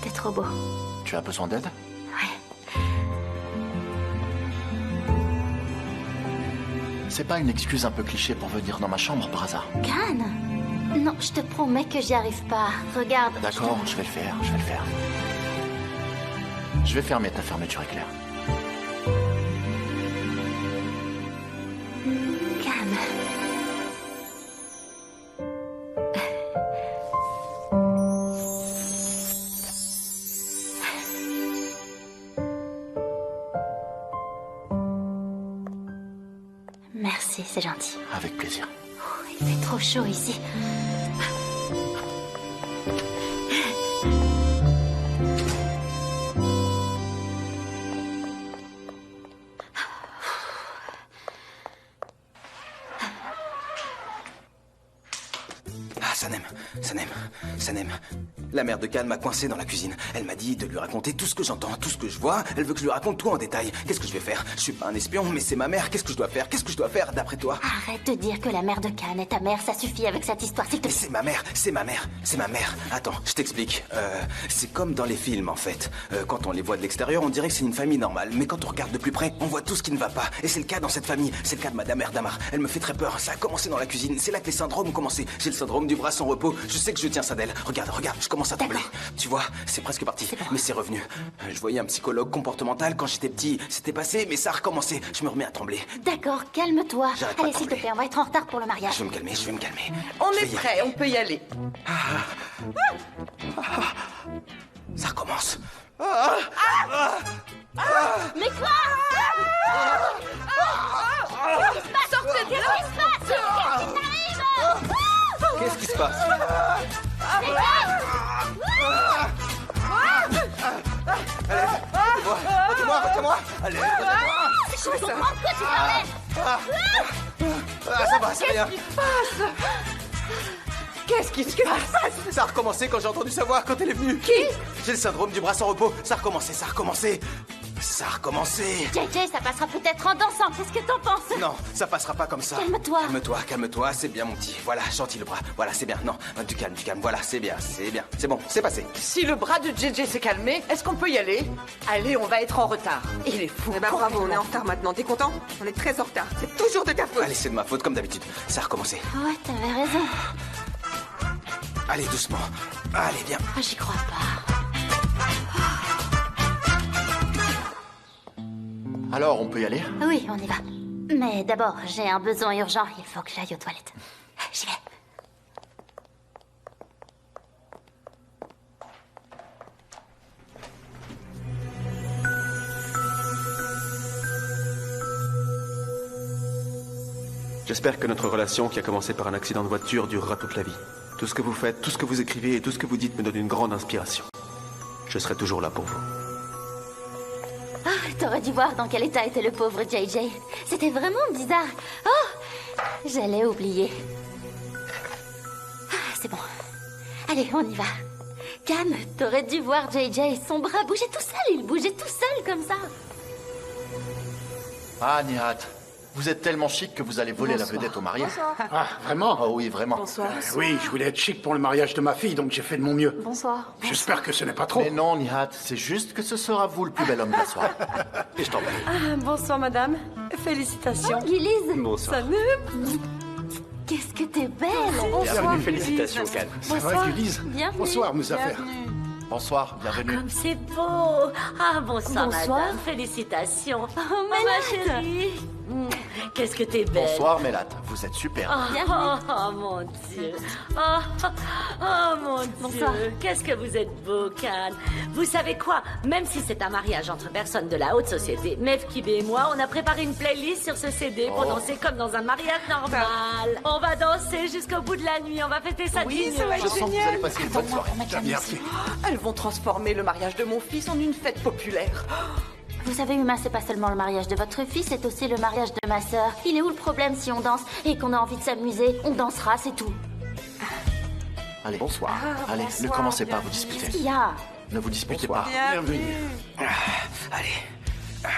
T'es trop beau. Tu as besoin d'aide? Ouais. C'est pas une excuse un peu cliché pour venir dans ma chambre par hasard? Can? Non, je te promets que j'y arrive pas. Regarde. D'accord, je vais le faire, je vais le faire. Je vais fermer ta fermeture éclair. Can. Merci, c'est gentil. Avec plaisir. Oh, il fait trop chaud ici. Sanem. La mère de Can m'a coincé dans la cuisine. Elle m'a dit de lui raconter tout ce que j'entends, tout ce que je vois. Elle veut que je lui raconte tout en détail. Qu'est-ce que je vais faire? Je suis pas un espion, mais c'est ma mère. Qu'est-ce que je dois faire? Qu'est-ce que je dois faire d'après toi? Arrête de dire que la mère de Can est ta mère. Ça suffit avec cette histoire, s'il te plaît. C'est ma mère. Attends, je t'explique. C'est comme dans les films, en fait. Quand on les voit de l'extérieur, on dirait que c'est une famille normale. Mais quand on regarde de plus près, on voit tout ce qui ne va pas. Et c'est le cas dans cette famille. C'est le cas de Madame Erdamar. Elle me fait très peur. Ça a commencé dans la cuisine. C'est là que les syndromes ont commencé. J'ai le syndrome du bras sans repos. Je sais que je tiens ça d'elle. Regarde, je commence à trembler. Tu vois, c'est presque parti. Mais c'est revenu. Je voyais un psychologue comportemental quand j'étais petit. C'était passé, mais ça a recommencé. Je me remets à trembler. D'accord, calme-toi. J'arrête pas Allez, de s'il te trembler. plaît, on va être en retard pour le mariage. Je vais me calmer. On est prêt, on peut y aller. Ça recommence. Mais quoi? Sortez de là! Qu'est-ce qui se passe? Qu'est-ce qui se passe? Retiens-moi. Allez, Je comprends de quoi tu parlais. ça va, c'est rien. Qu'est-ce qui se passe? Ça a recommencé quand j'ai entendu sa voix, quand elle est venue. Qui? J'ai le syndrome du bras sans repos. Ça a recommencé. Ça a recommencé. JJ, ça passera peut-être en dansant. Qu'est-ce que t'en penses? Non, ça passera pas comme ça. Calme-toi. Calme-toi, c'est bien mon petit. Voilà, gentil le bras. Voilà, c'est bien. Non, du calme. Voilà, c'est bien. C'est bon, c'est passé. Si le bras de JJ s'est calmé, est-ce qu'on peut y aller? Allez, on va être en retard. Il est fou. Eh ben bravo, on est en retard maintenant. T'es content? On est très en retard. C'est toujours de ta faute. Allez, c'est de ma faute comme d'habitude. Ça a recommencé. Ouais, t'avais raison. Allez, doucement. Allez, viens. J'y crois pas. Alors, on peut y aller? Oui, on y va. Mais d'abord, j'ai un besoin urgent. Il faut que j'aille aux toilettes. J'y vais. J'espère que notre relation, qui a commencé par un accident de voiture, durera toute la vie. Tout ce que vous faites, tout ce que vous écrivez et tout ce que vous dites me donne une grande inspiration. Je serai toujours là pour vous. Ah, t'aurais dû voir dans quel état était le pauvre JJ. C'était vraiment bizarre. Oh, j'allais oublier. Ah, c'est bon. Allez, on y va. Can, t'aurais dû voir JJ. Son bras bougeait tout seul. Il bougeait tout seul comme ça. Ah, Nihat, vous êtes tellement chic que vous allez voler Bonsoir. la vedette au mariage. Bonsoir. Ah, vraiment? Oh oui, vraiment. Oui, je voulais être chic pour le mariage de ma fille, donc j'ai fait de mon mieux. Bonsoir. J'espère que ce n'est pas trop. Mais non, Nihat, c'est juste que ce sera vous le plus bel homme de la soirée. Et je t'en prie. Ah, bonsoir, madame. Félicitations. Oh, Gilise. Bonsoir. Salut. Qu'est-ce que t'es belle. Bienvenue, félicitations, Can. Ça va, Gulise? Bienvenue. Bonsoir, Moussafer. Bonsoir, bienvenue. Comme c'est beau. Ah, bonsoir, Bonsoir. madame. Félicitations. Oh, ma Mélate. chérie. Qu'est-ce que t'es belle. Bonsoir, Mélat, vous êtes superbe. Oh, mon Dieu. Oh, mon Bonsoir. Dieu. Qu'est-ce que vous êtes beau, Can. Vous savez quoi? Même si c'est un mariage entre personnes de la haute société, Mefkib et moi, on a préparé une playlist sur ce CD pour danser comme dans un mariage normal. On va danser jusqu'au bout de la nuit. On va fêter ça Oui, ça va Je être sens que vous génial. allez passer une bonne soirée. T'as bien fait. Elles vont transformer le mariage de mon fils en une fête populaire. Vous savez, Uma, c'est pas seulement le mariage de votre fille, c'est aussi le mariage de ma sœur. Il est où le problème si on danse et qu'on a envie de s'amuser? On dansera, c'est tout. Allez, bonsoir. Allez, ne bonsoir, commencez pas à vous Qu'est-ce disputer. qu'il y a? Ne vous disputez pas. Bienvenue. Allez.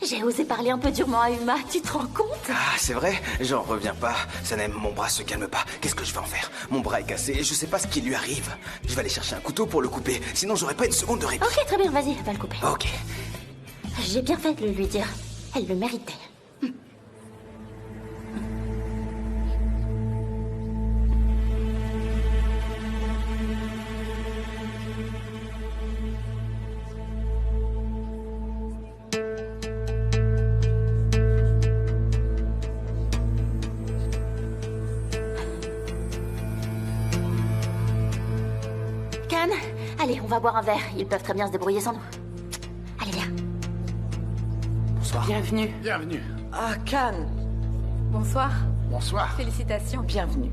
J'ai osé parler un peu durement à Uma, tu te rends compte? Ah, c'est vrai? J'en reviens pas. Sanem, mon bras se calme pas. Qu'est-ce que je vais en faire? Mon bras est cassé et je sais pas ce qui lui arrive. Je vais aller chercher un couteau pour le couper. Sinon, j'aurai pas une seconde de répit. Ok, très bien, vas-y, va le couper. Ok. J'ai bien fait de le lui dire. Elle le méritait. Can, allez, on va boire un verre. Ils peuvent très bien se débrouiller sans nous. Allez, viens. Bonsoir. Bienvenue. Bienvenue. Ah, Can. Bonsoir. Bonsoir. Félicitations. Bienvenue.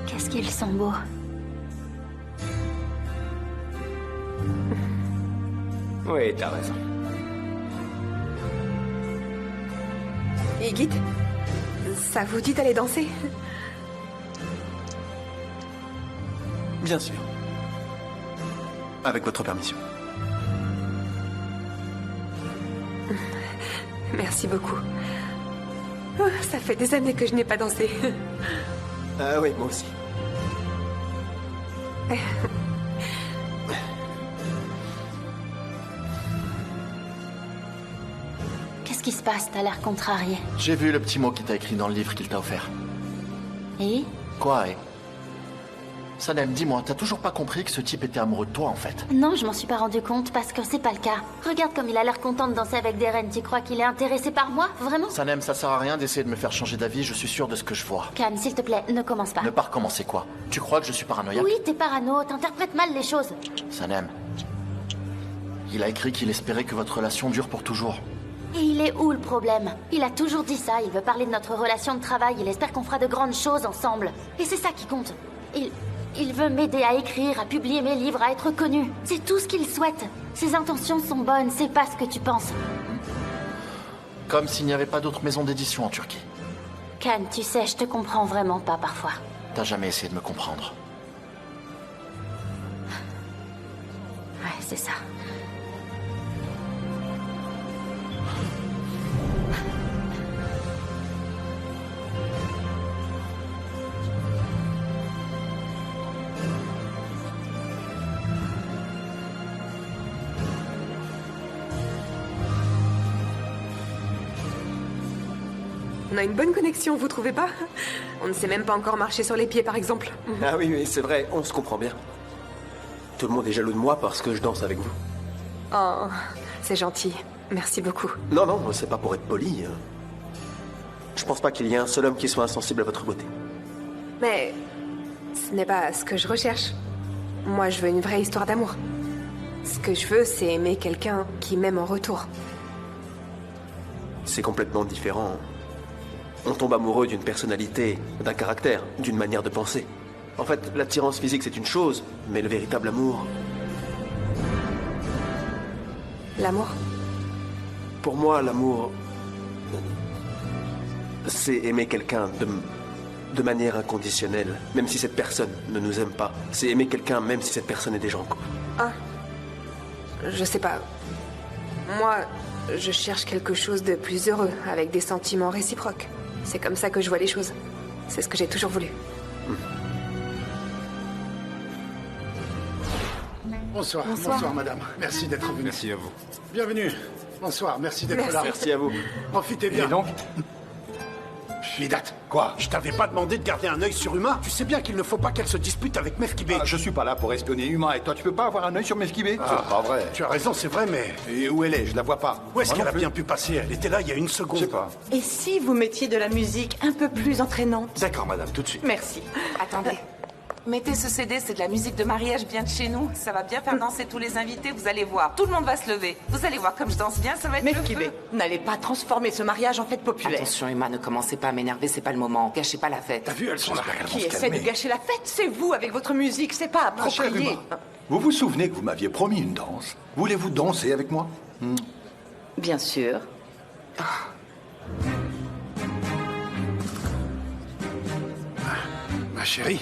Qu'est-ce qu'ils sont beaux. Oui, t'as raison. Igit, ça vous dit d'aller danser? Bien sûr. Avec votre permission. Merci beaucoup. Oh, ça fait des années que je n'ai pas dansé. Ah oui, moi aussi. Qu'est-ce qui se passe? T'as l'air contrarié. J'ai vu le petit mot qu'il t'a écrit dans le livre qu'il t'a offert. Et? Quoi, Sanem, dis-moi, t'as toujours pas compris que ce type était amoureux de toi, en fait? Non, je m'en suis pas rendu compte parce que c'est pas le cas. Regarde comme il a l'air content de danser avec des reines. Tu crois qu'il est intéressé par moi? Vraiment? Sanem, ça sert à rien d'essayer de me faire changer d'avis, je suis sûr de ce que je vois. Can, s'il te plaît, ne commence pas. Ne pas recommencer quoi? Tu crois que je suis paranoïaque? Oui, t'es parano, t'interprètes mal les choses. Sanem, il a écrit qu'il espérait que votre relation dure pour toujours. Et il est où le problème? Il a toujours dit ça, il veut parler de notre relation de travail, il espère qu'on fera de grandes choses ensemble. Et c'est ça qui compte. Il veut m'aider à écrire, à publier mes livres, à être connu. C'est tout ce qu'il souhaite. Ses intentions sont bonnes, c'est pas ce que tu penses. Comme s'il n'y avait pas d'autres maisons d'édition en Turquie. Khan, tu sais, je te comprends vraiment pas parfois. T'as jamais essayé de me comprendre. Ouais, c'est ça. On a une bonne connexion, vous trouvez pas? On ne sait même pas encore marcher sur les pieds, par exemple. Ah oui, c'est vrai, on se comprend bien. Tout le monde est jaloux de moi parce que je danse avec vous. Oh, c'est gentil. Merci beaucoup. Non, non, c'est pas pour être poli. Je pense pas qu'il y ait un seul homme qui soit insensible à votre beauté. Mais ce n'est pas ce que je recherche. Moi, je veux une vraie histoire d'amour. Ce que je veux, c'est aimer quelqu'un qui m'aime en retour. C'est complètement différent. On tombe amoureux d'une personnalité, d'un caractère, d'une manière de penser. En fait, l'attirance physique, c'est une chose, mais le véritable amour... L'amour? Pour moi, l'amour... c'est aimer quelqu'un de manière inconditionnelle, même si cette personne ne nous aime pas. C'est aimer quelqu'un même si cette personne est déjà en couple. Ah, je sais pas. Moi, je cherche quelque chose de plus heureux, avec des sentiments réciproques. C'est comme ça que je vois les choses. C'est ce que j'ai toujours voulu. Bonsoir. Bonsoir. Bonsoir, madame. Merci d'être venue. Merci à vous. Bienvenue. Bonsoir, merci d'être Merci. là. Merci à vous. Profitez bien. Et donc Midat, quoi? Je t'avais pas demandé de garder un œil sur Uma. Tu sais bien qu'il ne faut pas qu'elle se dispute avec Mefkibé. Je suis pas là pour espionner Uma, et toi, tu peux pas avoir un œil sur Mefkibé? C'est pas vrai. Tu as raison, c'est vrai, mais... Et où elle est? Je la vois pas. Où est-ce Moi qu'elle non a plus. bien pu passer? Elle était là il y a une seconde. Je sais pas. Et si vous mettiez de la musique un peu plus entraînante? D'accord, madame, tout de suite. Merci. Attendez. Mettez ce CD, c'est de la musique de mariage bien de chez nous. Ça va bien faire danser tous les invités, vous allez voir. Tout le monde va se lever. Vous allez voir comme je danse bien, ça va être le Mefkibé, feu. n'allez pas transformer ce mariage en fête populaire. Attention Emma, ne commencez pas à m'énerver, c'est pas le moment. Gâchez pas la fête. T'as vu, elles sont là. Qui essaie de gâcher la fête, c'est vous avec votre musique, c'est pas Ma chère approprié. Uma, vous vous souvenez que vous m'aviez promis une danse? Voulez-vous danser avec moi? Bien sûr. Ma chérie,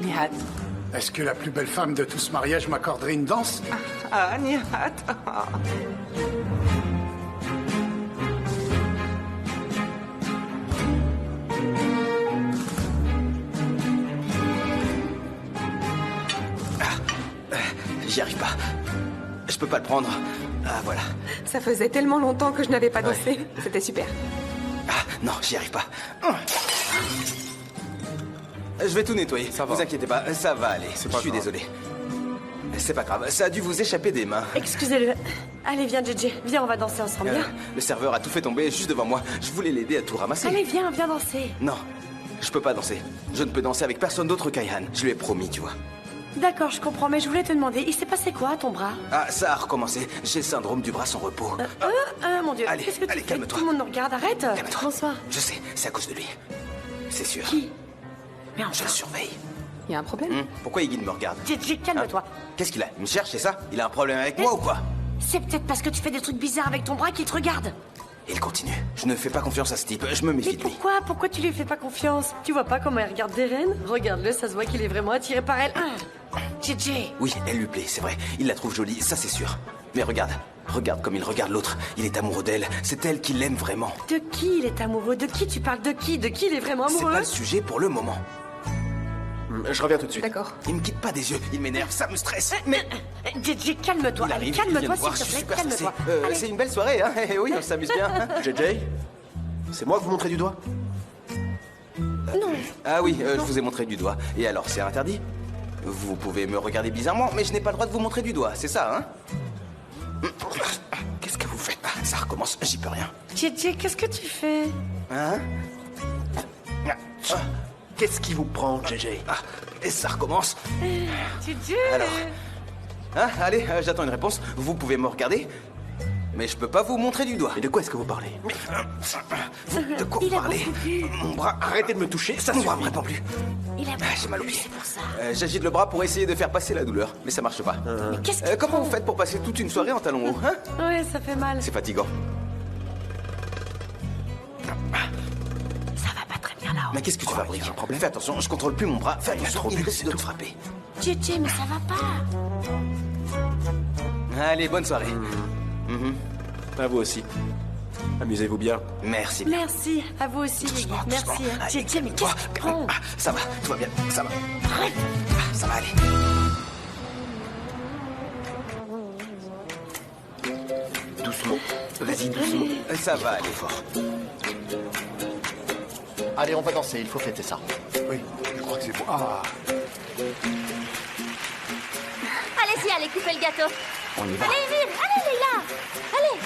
Nihat. est-ce que la plus belle femme de tout ce mariage m'accorderait une danse? Ah, Nihat. Ah. J'y arrive pas. Je peux pas le prendre. Ah, voilà. Ça faisait tellement longtemps que je n'avais pas dansé. C'était super. Ah, non, j'y arrive pas. Je vais tout nettoyer. Ça va. Vous inquiétez pas, ça va aller. Je suis désolé. C'est pas grave, ça a dû vous échapper des mains. Excusez-le. Allez, viens, JJ. Viens, on va danser ensemble. Viens. Le serveur a tout fait tomber juste devant moi. Je voulais l'aider à tout ramasser. Allez, viens danser. Non, je peux pas danser. Je ne peux danser avec personne d'autre qu'Ayhan. Je lui ai promis, tu vois. D'accord, je comprends, mais je voulais te demander, il s'est passé quoi à ton bras? Ah, ça a recommencé. J'ai le syndrome du bras sans repos. Mon Dieu, Allez, qu'est-ce que tu allez, fais? calme-toi. Tout le monde nous regarde, arrête. Calme-toi. Bonsoir. Je sais, c'est à cause de lui. C'est sûr. Qui? Mais Je enfin, le surveille. Il y a un problème? Pourquoi Iggy me regarde? JJ, calme-toi. Qu'est-ce qu'il a? Il me cherche, c'est ça? Il a un problème avec moi ou quoi? C'est peut-être parce que tu fais des trucs bizarres avec ton bras qu'il te regarde. Il continue. Je ne fais pas confiance à ce type. Je me méfie Mais de lui. pourquoi tu lui fais pas confiance? Tu vois pas comment elle regarde Deren? Regarde-le, ça se voit qu'il est vraiment attiré par elle. JJ. Oui, elle lui plaît, c'est vrai. Il la trouve jolie, ça c'est sûr. Mais regarde. Regarde comme il regarde l'autre. Il est amoureux d'elle. C'est elle qui l'aime vraiment. De qui il est amoureux? De qui tu parles? De qui il est vraiment C'est amoureux? pas le sujet pour le moment. Je reviens tout de suite. D'accord. Il me quitte pas des yeux. Il m'énerve, ça me stresse. Mais JJ, calme-toi. il Allez, arrive, il vient calme-toi me voir, s'il je te suis plaît. super stressé. Calme-toi. Allez. C'est une belle soirée, hein? Eh oui, on s'amuse bien. JJ, c'est moi que vous montrez du doigt? Non. Ah oui, je vous ai montré du doigt. Et alors, c'est interdit? Vous pouvez me regarder bizarrement, mais je n'ai pas le droit de vous montrer du doigt, c'est ça, hein? Qu'est-ce que vous faites? Ah, ça recommence, j'y peux rien. JJ, qu'est-ce que tu fais? Hein? Qu'est-ce qui vous prend, JJ? Ah, et ça recommence. JJ. Alors, hein, allez, j'attends une réponse. Vous pouvez me regarder? Mais je peux pas vous montrer du doigt. Et de quoi est-ce que vous parlez? De quoi vous parlez? Mon bras, arrêtez de me toucher, ça suffit. Mon bras plus. J'ai mal au pied. J'agite le bras pour essayer de faire passer la douleur, mais ça marche pas. Mais qu'est-ce que comment vous faites pour passer toute une soirée en talons hauts, hein? Ouais, ça fait mal. C'est fatigant. Ça va pas très bien là-haut. Mais qu'est-ce que tu fabriques? Fais attention, je contrôle plus mon bras. Fais attention, il risque de te frapper. JJ, mais ça va pas. Allez, bonne soirée. À vous aussi. Amusez-vous bien. Merci. Merci, à vous aussi. Merci. Hein. JJ, mais qu'est-ce que tu prends? Ça va, tout va bien, ça va. Arrête. Ça va aller. Doucement. Vas-y, doucement. Ça va aller fort. Allez, on va danser, il faut fêter ça. Oui, je crois que c'est bon. Ah. Allez-y, allez, coupez le gâteau. On y va. Allez, Emile, allez, Leïla. Allez.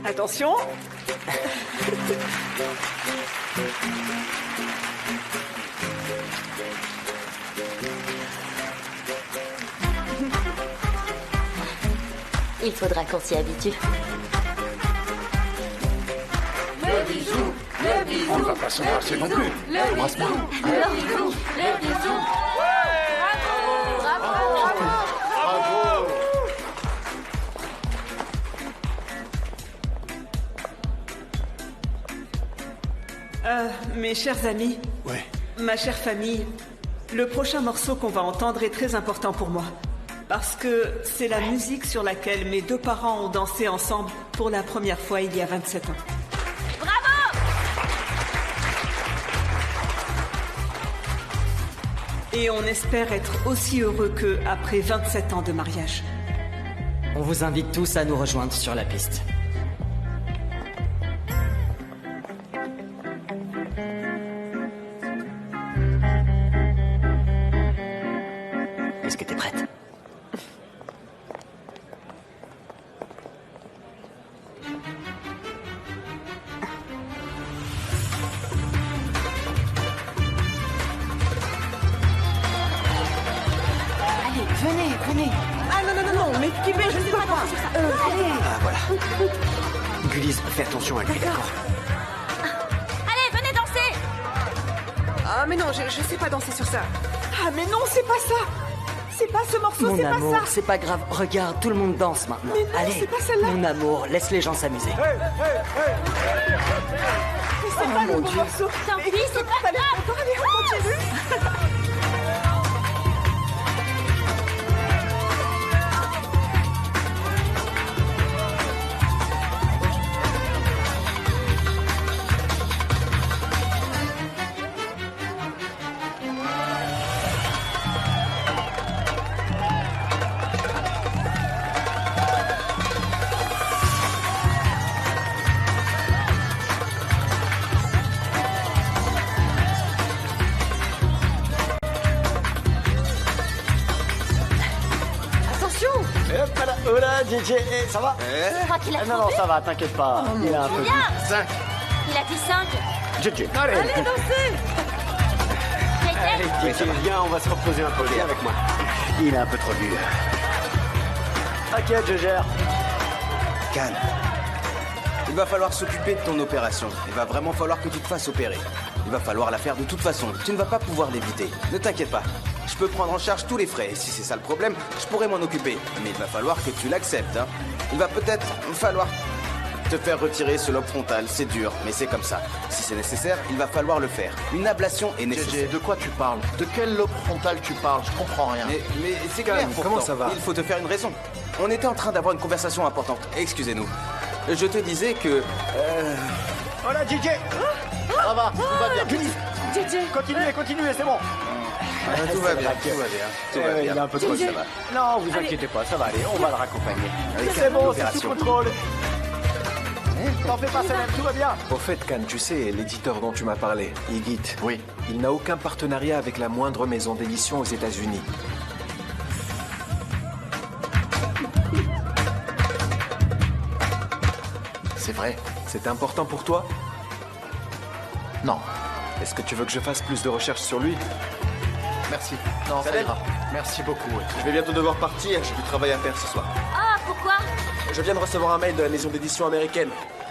Attention. Il faudra qu'on s'y habitue. Le bisou, le bisou. On ne va pas s'embrasser non plus. Embrasse-moi. Le bisou, le bisou. Bravo. Mes chers amis, Ouais. ma chère famille, le prochain morceau qu'on va entendre est très important pour moi. Parce que c'est la musique sur laquelle mes deux parents ont dansé ensemble pour la première fois il y a 27 ans. Bravo! Et on espère être aussi heureux qu'eux après 27 ans de mariage. On vous invite tous à nous rejoindre sur la piste. Est-ce que t'es prête? Allez, venez. Ah non, mais Kibé, je ne sais pas danser sur ça. Allez. Ah, voilà. Gullies, fais attention à lui, d'accord? Allez, venez danser! Ah, mais non, je sais pas danser sur ça. Ah mais non, c'est pas ça. C'est pas ce morceau, Mon c'est pas amour, ça. c'est pas grave. Regarde, tout le monde danse maintenant. Mais non, Allez, c'est pas celle-là. mon amour, laisse les gens s'amuser. Mais c'est pas le mon bon Dieu. morceau. Tant Mais pis, c'est écoute, pas allez, grave. allez, on continue. Oh là, JJ, ça va? Je crois qu'il a Non, trompé. ça va, t'inquiète pas. Il a un peu... Bien. 5. Il a dit 5. JJ, Allez. Allez, dansez. JJ, JJ, viens, on va se reposer un peu. Viens avec moi. il est un peu trop dur. T'inquiète, je gère. Khan, il va falloir s'occuper de ton opération. Il va vraiment falloir que tu te fasses opérer. Il va falloir la faire de toute façon. Tu ne vas pas pouvoir l'éviter. Ne t'inquiète pas. Je peux prendre en charge tous les frais. Et si c'est ça le problème, je pourrais m'en occuper. Mais il va falloir que tu l'acceptes, hein. Il va peut-être falloir te faire retirer ce lobe frontal. C'est dur, mais c'est comme ça. Si c'est nécessaire, il va falloir le faire. Une ablation est nécessaire. JJ, de quoi tu parles? De quel lobe frontal tu parles? Je comprends rien. Mais c'est Khan, clair, comment pourtant. ça va? Il faut te faire une raison. On était en train d'avoir une conversation importante. Excusez-nous. Je te disais que... Oh là, JJ. Ça va, tout va bien. Continuez, c'est bon. tout va bien, tout va bien. Tout va bien. Il est un peu trop, ça va. Non, vous inquiétez pas, ça va aller, on va le raccompagner. C'est bon, c'est sous contrôle. T'en fais pas, Salem, tout va bien. Au fait, Khan, tu sais, l'éditeur dont tu m'as parlé, Igit, Oui. il n'a aucun partenariat avec la moindre maison d'édition aux États-Unis. C'est vrai? C'est important pour toi? Non. Est-ce que tu veux que je fasse plus de recherches sur lui? Merci. Non, ça ira. Merci beaucoup. Je vais bientôt devoir partir, j'ai du travail à faire ce soir. Ah, pourquoi? Je viens de recevoir un mail de la maison d'édition américaine.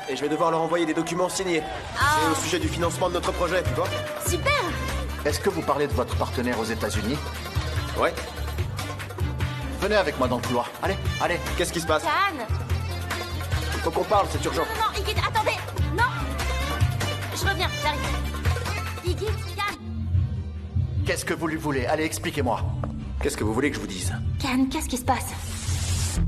Et je vais devoir leur envoyer des documents signés. C'est au sujet du financement de notre projet, tu vois? Super! Est-ce que vous parlez de votre partenaire aux États-Unis? Ouais. Venez avec moi dans le couloir. Allez, allez. Qu'est-ce qui se passe? Can! Il faut qu'on parle, c'est urgent. Non, Iggy, attendez! Non! Je reviens, j'arrive. Iggy, Can! Qu'est-ce que vous lui voulez? Allez, expliquez-moi. Qu'est-ce que vous voulez que je vous dise? Can, qu'est-ce qui se passe?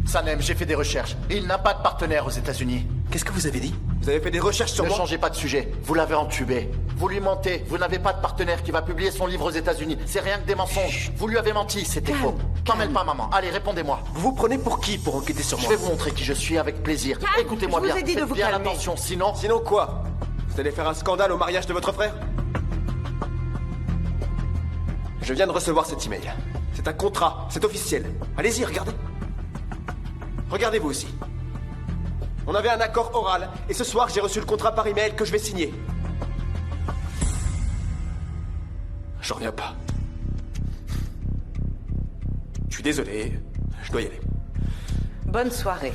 Sanem, j'ai fait des recherches. Il n'a pas de partenaire aux États-Unis. Qu'est-ce que vous avez dit? Vous avez fait des recherches sur moi? Ne changez pas de sujet. Vous l'avez entubé. Vous lui mentez. Vous n'avez pas de partenaire qui va publier son livre aux États-Unis. C'est rien que des mensonges. Vous lui avez menti, c'était faux. T'en mêle pas, maman. Allez, répondez-moi. Vous vous prenez pour qui pour enquêter sur moi? Je vais vous montrer qui je suis avec plaisir. Écoutez-moi bien. Faites bien calmer. attention, sinon... Sinon quoi? Vous allez faire un scandale au mariage de votre frère? Je viens de recevoir cet email. C'est un contrat, c'est officiel. Allez-y, regardez. Regardez vous aussi. On avait un accord oral, et ce soir j'ai reçu le contrat par email que je vais signer. J'en reviens pas. Je suis désolé, je dois y aller. Bonne soirée.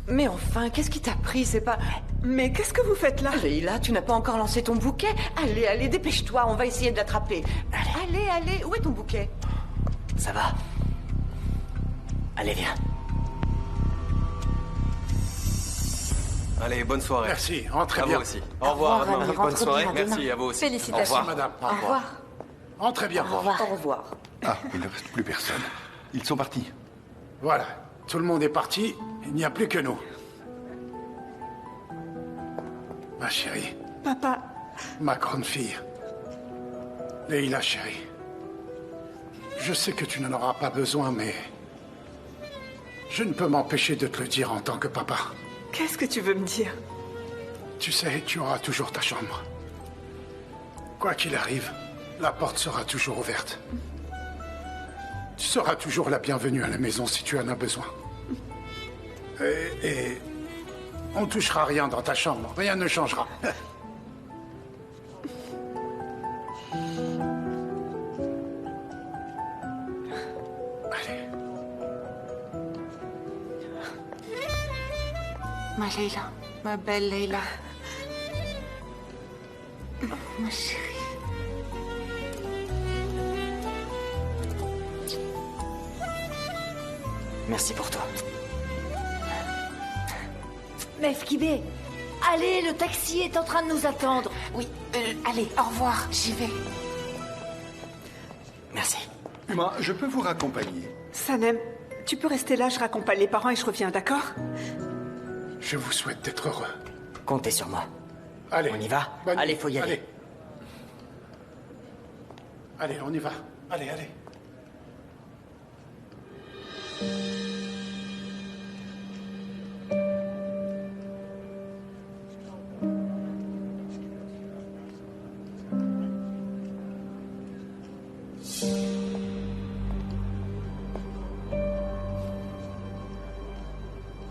Mais enfin, qu'est-ce qui t'a pris? C'est pas... Mais qu'est-ce que vous faites là? Leïla, tu n'as pas encore lancé ton bouquet? Allez, allez, dépêche-toi, on va essayer de l'attraper. Allez, allez, où est ton bouquet? Ça va. Allez, viens. Allez, bonne soirée. Merci, rentrez À bien. vous aussi. Au revoir. Ami, Bonne rentre soirée. bien, Merci, demain. à vous aussi. Félicitations, Au revoir. madame. Au revoir. Rentrez bien. Au revoir. Au revoir. Ah, il ne reste plus personne. Ils sont partis. Voilà, tout le monde est parti, il n'y a plus que nous. Ma chérie, Papa, ma grande fille. Leïla, chérie. Je sais que tu n'en auras pas besoin, mais... je ne peux m'empêcher de te le dire en tant que papa. qu'est-ce que tu veux me dire? Tu sais, tu auras toujours ta chambre. Quoi qu'il arrive, la porte sera toujours ouverte. Tu seras toujours la bienvenue à la maison si tu en as besoin. Et on touchera rien dans ta chambre, rien ne changera. Allez. Ma Leïla, ma belle Leïla. Ma chérie. Merci pour toi. Mefkibé, allez, le taxi est en train de nous attendre. Oui, allez, au revoir, j'y vais. Merci. Uma, je peux vous raccompagner. Sanem, tu peux rester là, je raccompagne les parents et je reviens, d'accord? Je vous souhaite d'être heureux. Comptez sur moi. Allez. On y va? Bonne Allez, nuit. faut y aller. Allez, on y va. Allez, allez.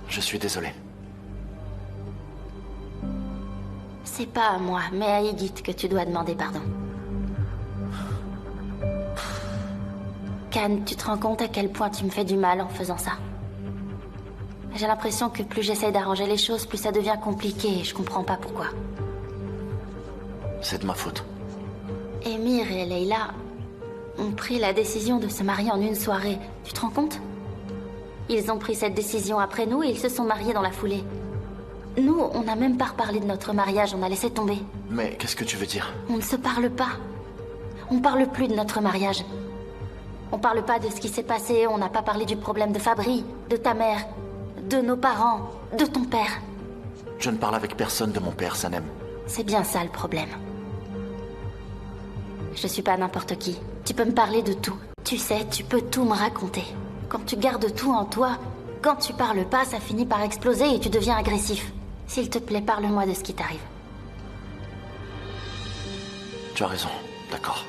Je suis désolé. C'est pas à moi, mais à Iggy que tu dois demander pardon. Can, tu te rends compte à quel point tu me fais du mal en faisant ça? J'ai l'impression que plus j'essaye d'arranger les choses, plus ça devient compliqué et je comprends pas pourquoi. C'est de ma faute. Emir et Leïla ont pris la décision de se marier en une soirée. Tu te rends compte? Ils ont pris cette décision après nous et ils se sont mariés dans la foulée. Nous, on n'a même pas reparlé de notre mariage, on a laissé tomber. Mais qu'est-ce que tu veux dire? On ne se parle pas. On parle plus de notre mariage. On parle pas de ce qui s'est passé, on n'a pas parlé du problème de Fabri, de ta mère, de nos parents, de ton père. Je ne parle avec personne de mon père, Sanem. C'est bien ça le problème. Je suis pas n'importe qui. Tu peux me parler de tout. Tu sais, tu peux tout me raconter. Quand tu gardes tout en toi, quand tu parles pas, ça finit par exploser et tu deviens agressif. S'il te plaît, parle-moi de ce qui t'arrive. Tu as raison, d'accord.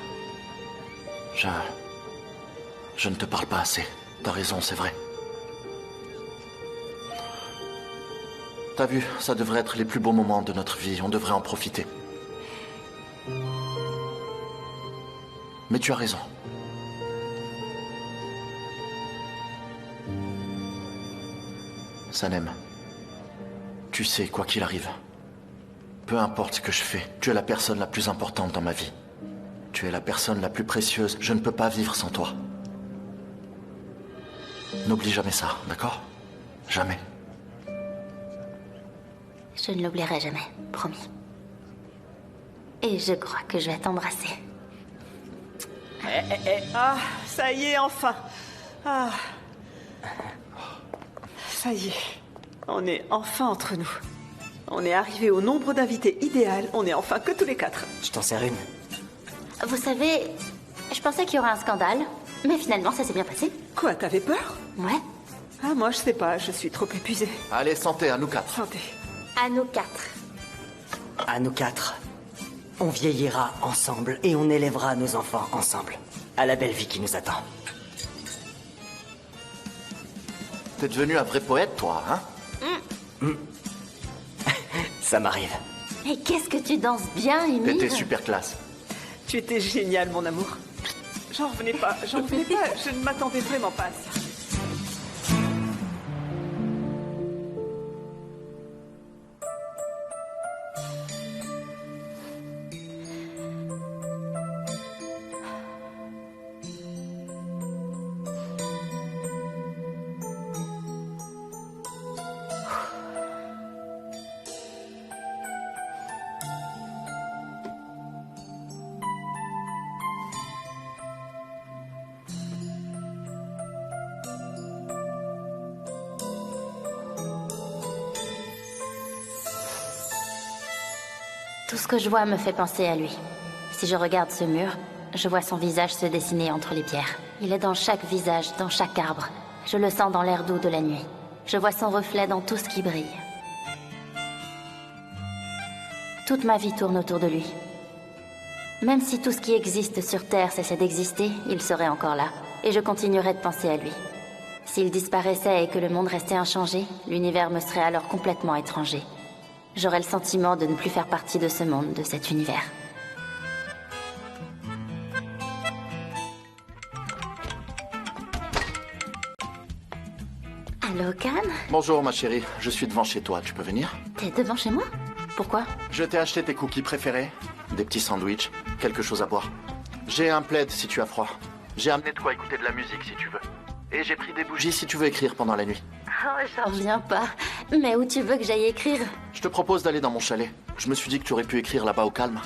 Je ne te parle pas assez. T'as raison, c'est vrai. T'as vu, ça devrait être les plus beaux moments de notre vie, on devrait en profiter. Mais tu as raison. Sanem, tu sais, quoi qu'il arrive, peu importe ce que je fais, tu es la personne la plus importante dans ma vie. Tu es la personne la plus précieuse. Je ne peux pas vivre sans toi. N'oublie jamais ça, d'accord? Jamais. Je ne l'oublierai jamais, promis. Et je crois que je vais t'embrasser. Ah, ça y est, enfin. Ah. Ça y est. On est enfin entre nous. On est arrivé au nombre d'invités idéal. On est enfin que tous les 4. Je t'en sers une. Vous savez, je pensais qu'il y aurait un scandale, mais finalement ça s'est bien passé. Quoi, t'avais peur? Ouais. Ah, moi je sais pas, je suis trop épuisée. Allez, santé à nous 4. Santé. À nous 4. À nous 4. On vieillira ensemble et on élèvera nos enfants ensemble. À la belle vie qui nous attend. T'es devenu un vrai poète, toi, hein? Ça m'arrive. Et qu'est-ce que tu danses bien, Émile? T'étais super classe. Tu étais génial, mon amour. J'en revenais pas, je ne m'attendais vraiment pas à ça. Tout ce que je vois me fait penser à lui. Si je regarde ce mur, je vois son visage se dessiner entre les pierres. Il est dans chaque visage, dans chaque arbre. Je le sens dans l'air doux de la nuit. Je vois son reflet dans tout ce qui brille. Toute ma vie tourne autour de lui. Même si tout ce qui existe sur Terre cessait d'exister, il serait encore là. Et je continuerais de penser à lui. S'il disparaissait et que le monde restait inchangé, l'univers me serait alors complètement étranger. J'aurais le sentiment de ne plus faire partie de ce monde, de cet univers. Allô, Can? Bonjour, ma chérie. Je suis devant chez toi. Tu peux venir? T'es devant chez moi? Pourquoi? Je t'ai acheté tes cookies préférés, des petits sandwichs, quelque chose à boire. J'ai un plaid si tu as froid. J'ai amené de quoi écouter de la musique si tu veux. Et j'ai pris des bougies si tu veux écrire pendant la nuit. Oh, j'en reviens pas. Mais où tu veux que j'aille écrire? Je te propose d'aller dans mon chalet. Je me suis dit que tu aurais pu écrire là-bas au calme.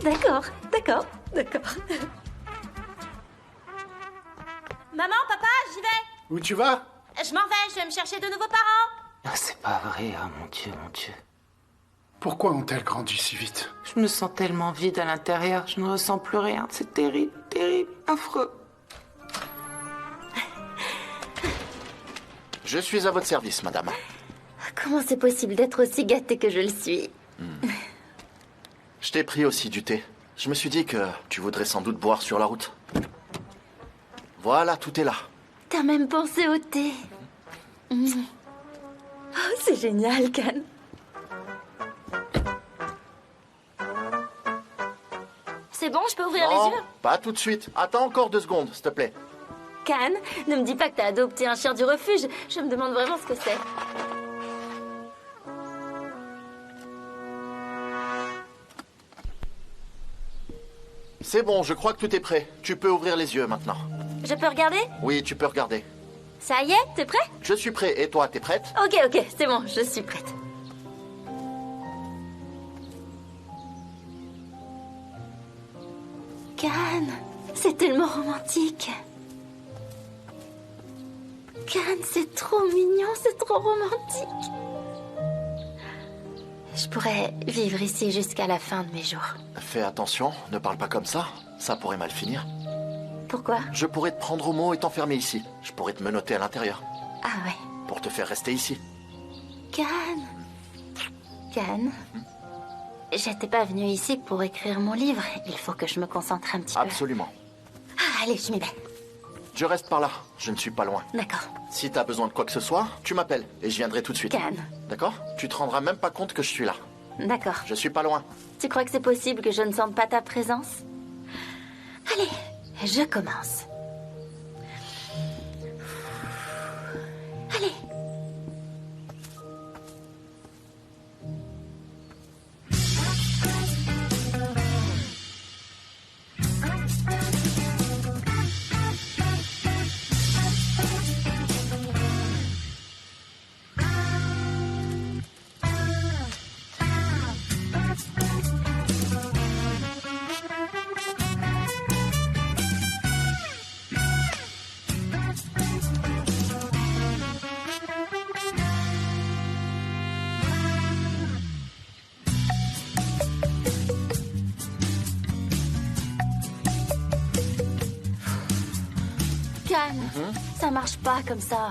D'accord. Maman, papa, j'y vais. Où tu vas? Je m'en vais, je vais me chercher de nouveaux parents. Ah, c'est pas vrai, ah mon Dieu, mon Dieu. Pourquoi ont-elles grandi si vite? Je me sens tellement vide à l'intérieur, je ne ressens plus rien. C'est terrible, terrible, affreux. Je suis à votre service, madame. Comment c'est possible d'être aussi gâtée que je le suis? Je t'ai pris aussi du thé. Je me suis dit que tu voudrais sans doute boire sur la route. Voilà, tout est là. T'as même pensé au thé. Oh, c'est génial, Can. C'est bon, je peux ouvrir Non, les yeux? pas tout de suite. Attends encore 2 secondes, s'il te plaît. Can, ne me dis pas que t'as adopté un chien du refuge. Je me demande vraiment ce que c'est. C'est bon, je crois que tout est prêt. Tu peux ouvrir les yeux maintenant. Je peux regarder? Oui, tu peux regarder. Ça y est, t'es prêt? Je suis prêt. Et toi, t'es prête? Ok, c'est bon, je suis prête. Can, c'est tellement romantique. Can, c'est trop mignon, c'est trop romantique. Je pourrais vivre ici jusqu'à la fin de mes jours. Fais attention, ne parle pas comme ça. Ça pourrait mal finir. Pourquoi? Je pourrais te prendre au mot et t'enfermer ici. Je pourrais te menotter à l'intérieur. Ah ouais. Pour te faire rester ici. Can. J'étais pas venue ici pour écrire mon livre. Il faut que je me concentre un petit peu. Absolument. Ah, allez, je m'y vais. Je reste par là. Je ne suis pas loin. D'accord. Si t'as besoin de quoi que ce soit, tu m'appelles et je viendrai tout de suite. Can. D'accord? Tu te rendras même pas compte que je suis là. D'accord. Je suis pas loin. Tu crois que c'est possible que je ne sente pas ta présence? Allez, je commence. Allez. marche pas comme ça.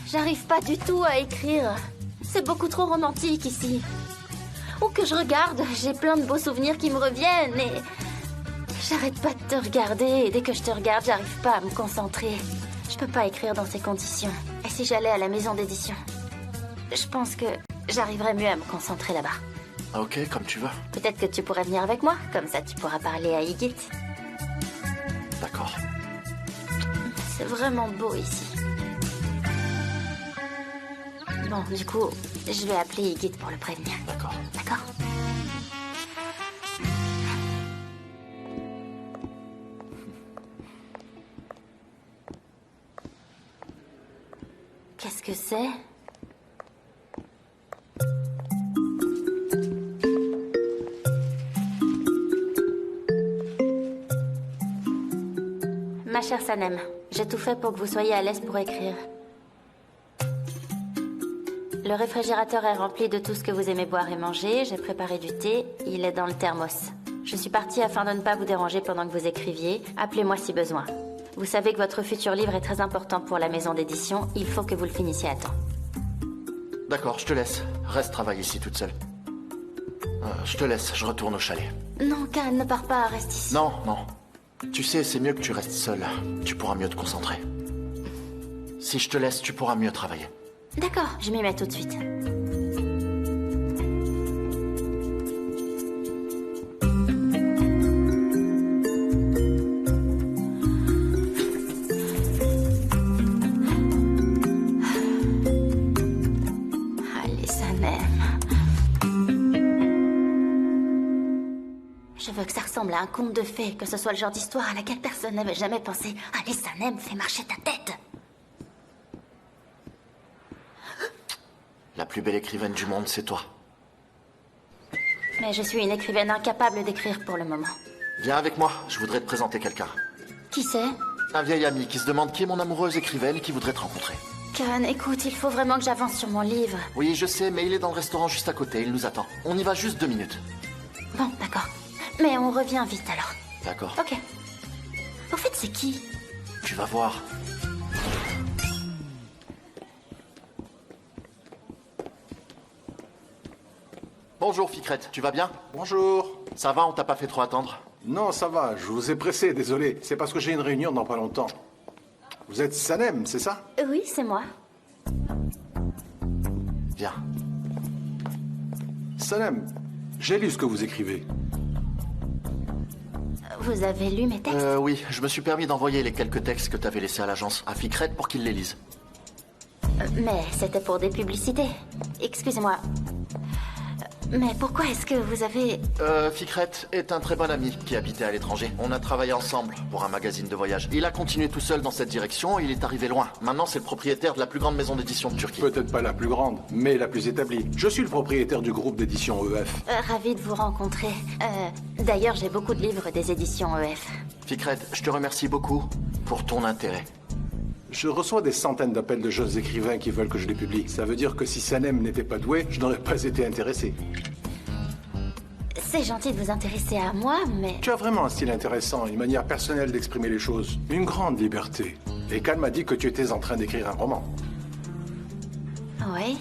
J'arrive pas du tout à écrire. C'est beaucoup trop romantique ici. Où que je regarde, j'ai plein de beaux souvenirs qui me reviennent et... J'arrête pas de te regarder et dès que je te regarde, j'arrive pas à me concentrer. Je peux pas écrire dans ces conditions. Et si j'allais à la maison d'édition, je pense que j'arriverais mieux à me concentrer là-bas. Ok, comme tu veux. Peut-être que tu pourrais venir avec moi, comme ça tu pourras parler à Ygit. D'accord. C'est vraiment beau ici. Bon, du coup, je vais appeler Ygit pour le prévenir. D'accord. D'accord. Qu'est-ce que c'est? Ma chère Sanem, j'ai tout fait pour que vous soyez à l'aise pour écrire. Le réfrigérateur est rempli de tout ce que vous aimez boire et manger. J'ai préparé du thé, il est dans le thermos. Je suis partie afin de ne pas vous déranger pendant que vous écriviez. Appelez-moi si besoin. Vous savez que votre futur livre est très important pour la maison d'édition. Il faut que vous le finissiez à temps. D'accord, je te laisse. Reste travailler ici toute seule. Je te laisse, je retourne au chalet. Non, Kan, ne pars pas, reste ici. Non, non. Tu sais, c'est mieux que tu restes seule. Tu pourras mieux te concentrer. Si je te laisse, tu pourras mieux travailler. D'accord, je m'y mets tout de suite. Allez, Sanem. Je veux que ça ressemble à un conte de fées, que ce soit le genre d'histoire à laquelle personne n'avait jamais pensé. Allez, Sanem, fais marcher ta tête. La plus belle écrivaine du monde, c'est toi. Mais je suis une écrivaine incapable d'écrire pour le moment. Viens avec moi, je voudrais te présenter quelqu'un. Qui c'est? Un vieil ami qui se demande qui est mon amoureuse écrivaine qui voudrait te rencontrer. Kan, écoute, il faut vraiment que j'avance sur mon livre. Oui, je sais, mais il est dans le restaurant juste à côté, il nous attend. On y va juste 2 minutes. Bon, d'accord. Mais on revient vite alors. D'accord. Ok. Au fait, c'est qui? Tu vas voir. Bonjour Ficrette, tu vas bien? Bonjour. Ça va, on t'a pas fait trop attendre? Non, ça va, je vous ai pressé, désolé. C'est parce que j'ai une réunion dans pas longtemps. Vous êtes Sanem, c'est ça? Oui, c'est moi. Viens. Sanem, j'ai lu ce que vous écrivez. Vous avez lu mes textes? Oui, je me suis permis d'envoyer les quelques textes que t'avais laissés à l'agence à Ficrette pour qu'il les lise. Mais c'était pour des publicités. Excusez-moi. Mais pourquoi est-ce que vous avez... Ficrette est un très bon ami qui habitait à l'étranger. On a travaillé ensemble pour un magazine de voyage. Il a continué tout seul dans cette direction et il est arrivé loin. Maintenant, c'est le propriétaire de la plus grande maison d'édition de Turquie. Peut-être pas la plus grande, mais la plus établie. Je suis le propriétaire du groupe d'édition EF. Ravi de vous rencontrer. D'ailleurs, j'ai beaucoup de livres des éditions EF. Ficrette, je te remercie beaucoup pour ton intérêt. Je reçois des centaines d'appels de jeunes écrivains qui veulent que je les publie. Ça veut dire que si Sanem n'était pas doué, je n'aurais pas été intéressé. C'est gentil de vous intéresser à moi, mais... Tu as vraiment un style intéressant, une manière personnelle d'exprimer les choses. Une grande liberté. Et Kan m'a dit que tu étais en train d'écrire un roman. Oui.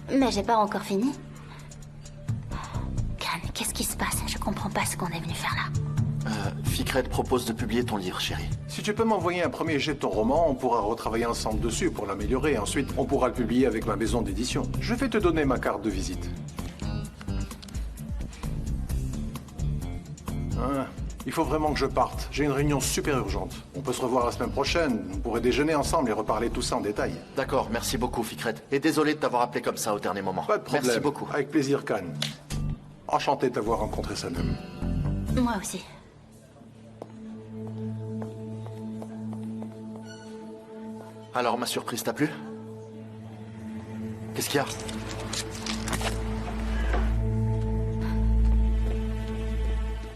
Mais j'ai pas encore fini. Kan, qu'est-ce qui se passe? Je comprends pas ce qu'on est venu faire là. Ficrette propose de publier ton livre, chérie. Si tu peux m'envoyer un premier jet de ton roman, on pourra retravailler ensemble dessus pour l'améliorer. Ensuite, on pourra le publier avec ma maison d'édition. Je vais te donner ma carte de visite. Il faut vraiment que je parte. J'ai une réunion super urgente. On peut se revoir la semaine prochaine. On pourrait déjeuner ensemble et reparler tout ça en détail. D'accord, merci beaucoup, Ficrette. Et désolé de t'avoir appelé comme ça au dernier moment. Pas de problème. Merci beaucoup. Avec plaisir, Kan. Enchanté de t'avoir rencontré, Sanem. Moi aussi. Alors, ma surprise t'a plu? Qu'est-ce qu'il y a?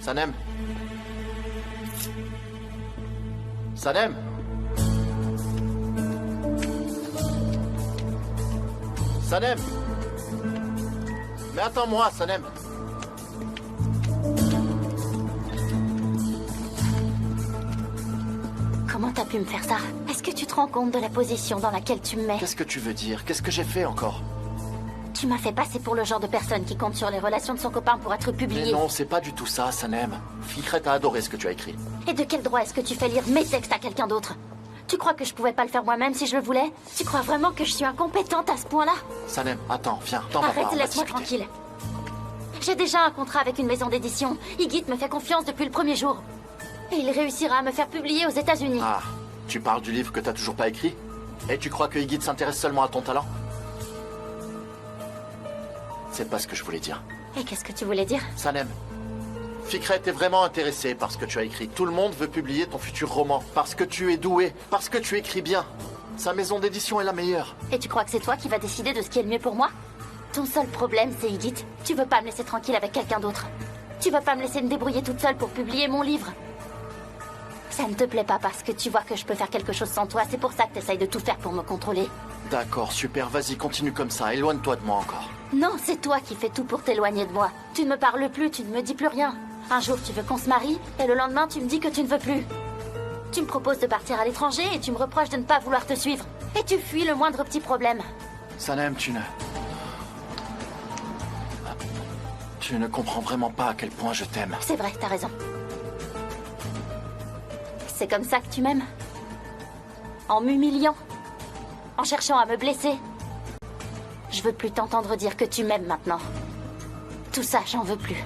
Sanem? Sanem? Sanem? Mais attends-moi, Sanem! Comment t'as pu me faire ça. Est-ce que tu te rends compte de la position dans laquelle tu me mets? Qu'est-ce que tu veux dire? Qu'est-ce que j'ai fait encore? Tu m'as fait passer pour le genre de personne qui compte sur les relations de son copain pour être publié. Mais non, c'est pas du tout ça, Sanem. Fikret a adoré ce que tu as écrit. Et de quel droit est-ce que tu fais lire mes textes à quelqu'un d'autre? Tu crois que je pouvais pas le faire moi-même si je le voulais? Tu crois vraiment que je suis incompétente à ce point-là? Sanem, attends, viens, t'en vas pas, Arrête, on va laisse-moi discuter. tranquille. J'ai déjà un contrat avec une maison d'édition. Igit me fait confiance depuis le premier jour. Et il réussira à me faire publier aux États-Unis. Ah, tu parles du livre que t'as toujours pas écrit? Et tu crois que Igit s'intéresse seulement à ton talent? C'est pas ce que je voulais dire. Et qu'est-ce que tu voulais dire? Sanem, Fikret est vraiment intéressé par ce que tu as écrit. Tout le monde veut publier ton futur roman. Parce que tu es doué, parce que tu écris bien. Sa maison d'édition est la meilleure. Et tu crois que c'est toi qui vas décider de ce qui est le mieux pour moi? Ton seul problème, c'est Igit. Tu veux pas me laisser tranquille avec quelqu'un d'autre. Tu veux pas me laisser me débrouiller toute seule pour publier mon livre. Ça ne te plaît pas parce que tu vois que je peux faire quelque chose sans toi. C'est pour ça que t'essayes de tout faire pour me contrôler. D'accord, super, vas-y, continue comme ça. Éloigne-toi de moi encore. Non, c'est toi qui fais tout pour t'éloigner de moi. Tu ne me parles plus, tu ne me dis plus rien. Un jour, tu veux qu'on se marie, et le lendemain, tu me dis que tu ne veux plus. Tu me proposes de partir à l'étranger, et tu me reproches de ne pas vouloir te suivre. Et tu fuis le moindre petit problème. Sanem, tu ne comprends vraiment pas à quel point je t'aime. C'est vrai, t'as raison. C'est comme ça que tu m'aimes? En m'humiliant? En cherchant à me blesser? Je veux plus t'entendre dire que tu m'aimes maintenant. Tout ça, j'en veux plus.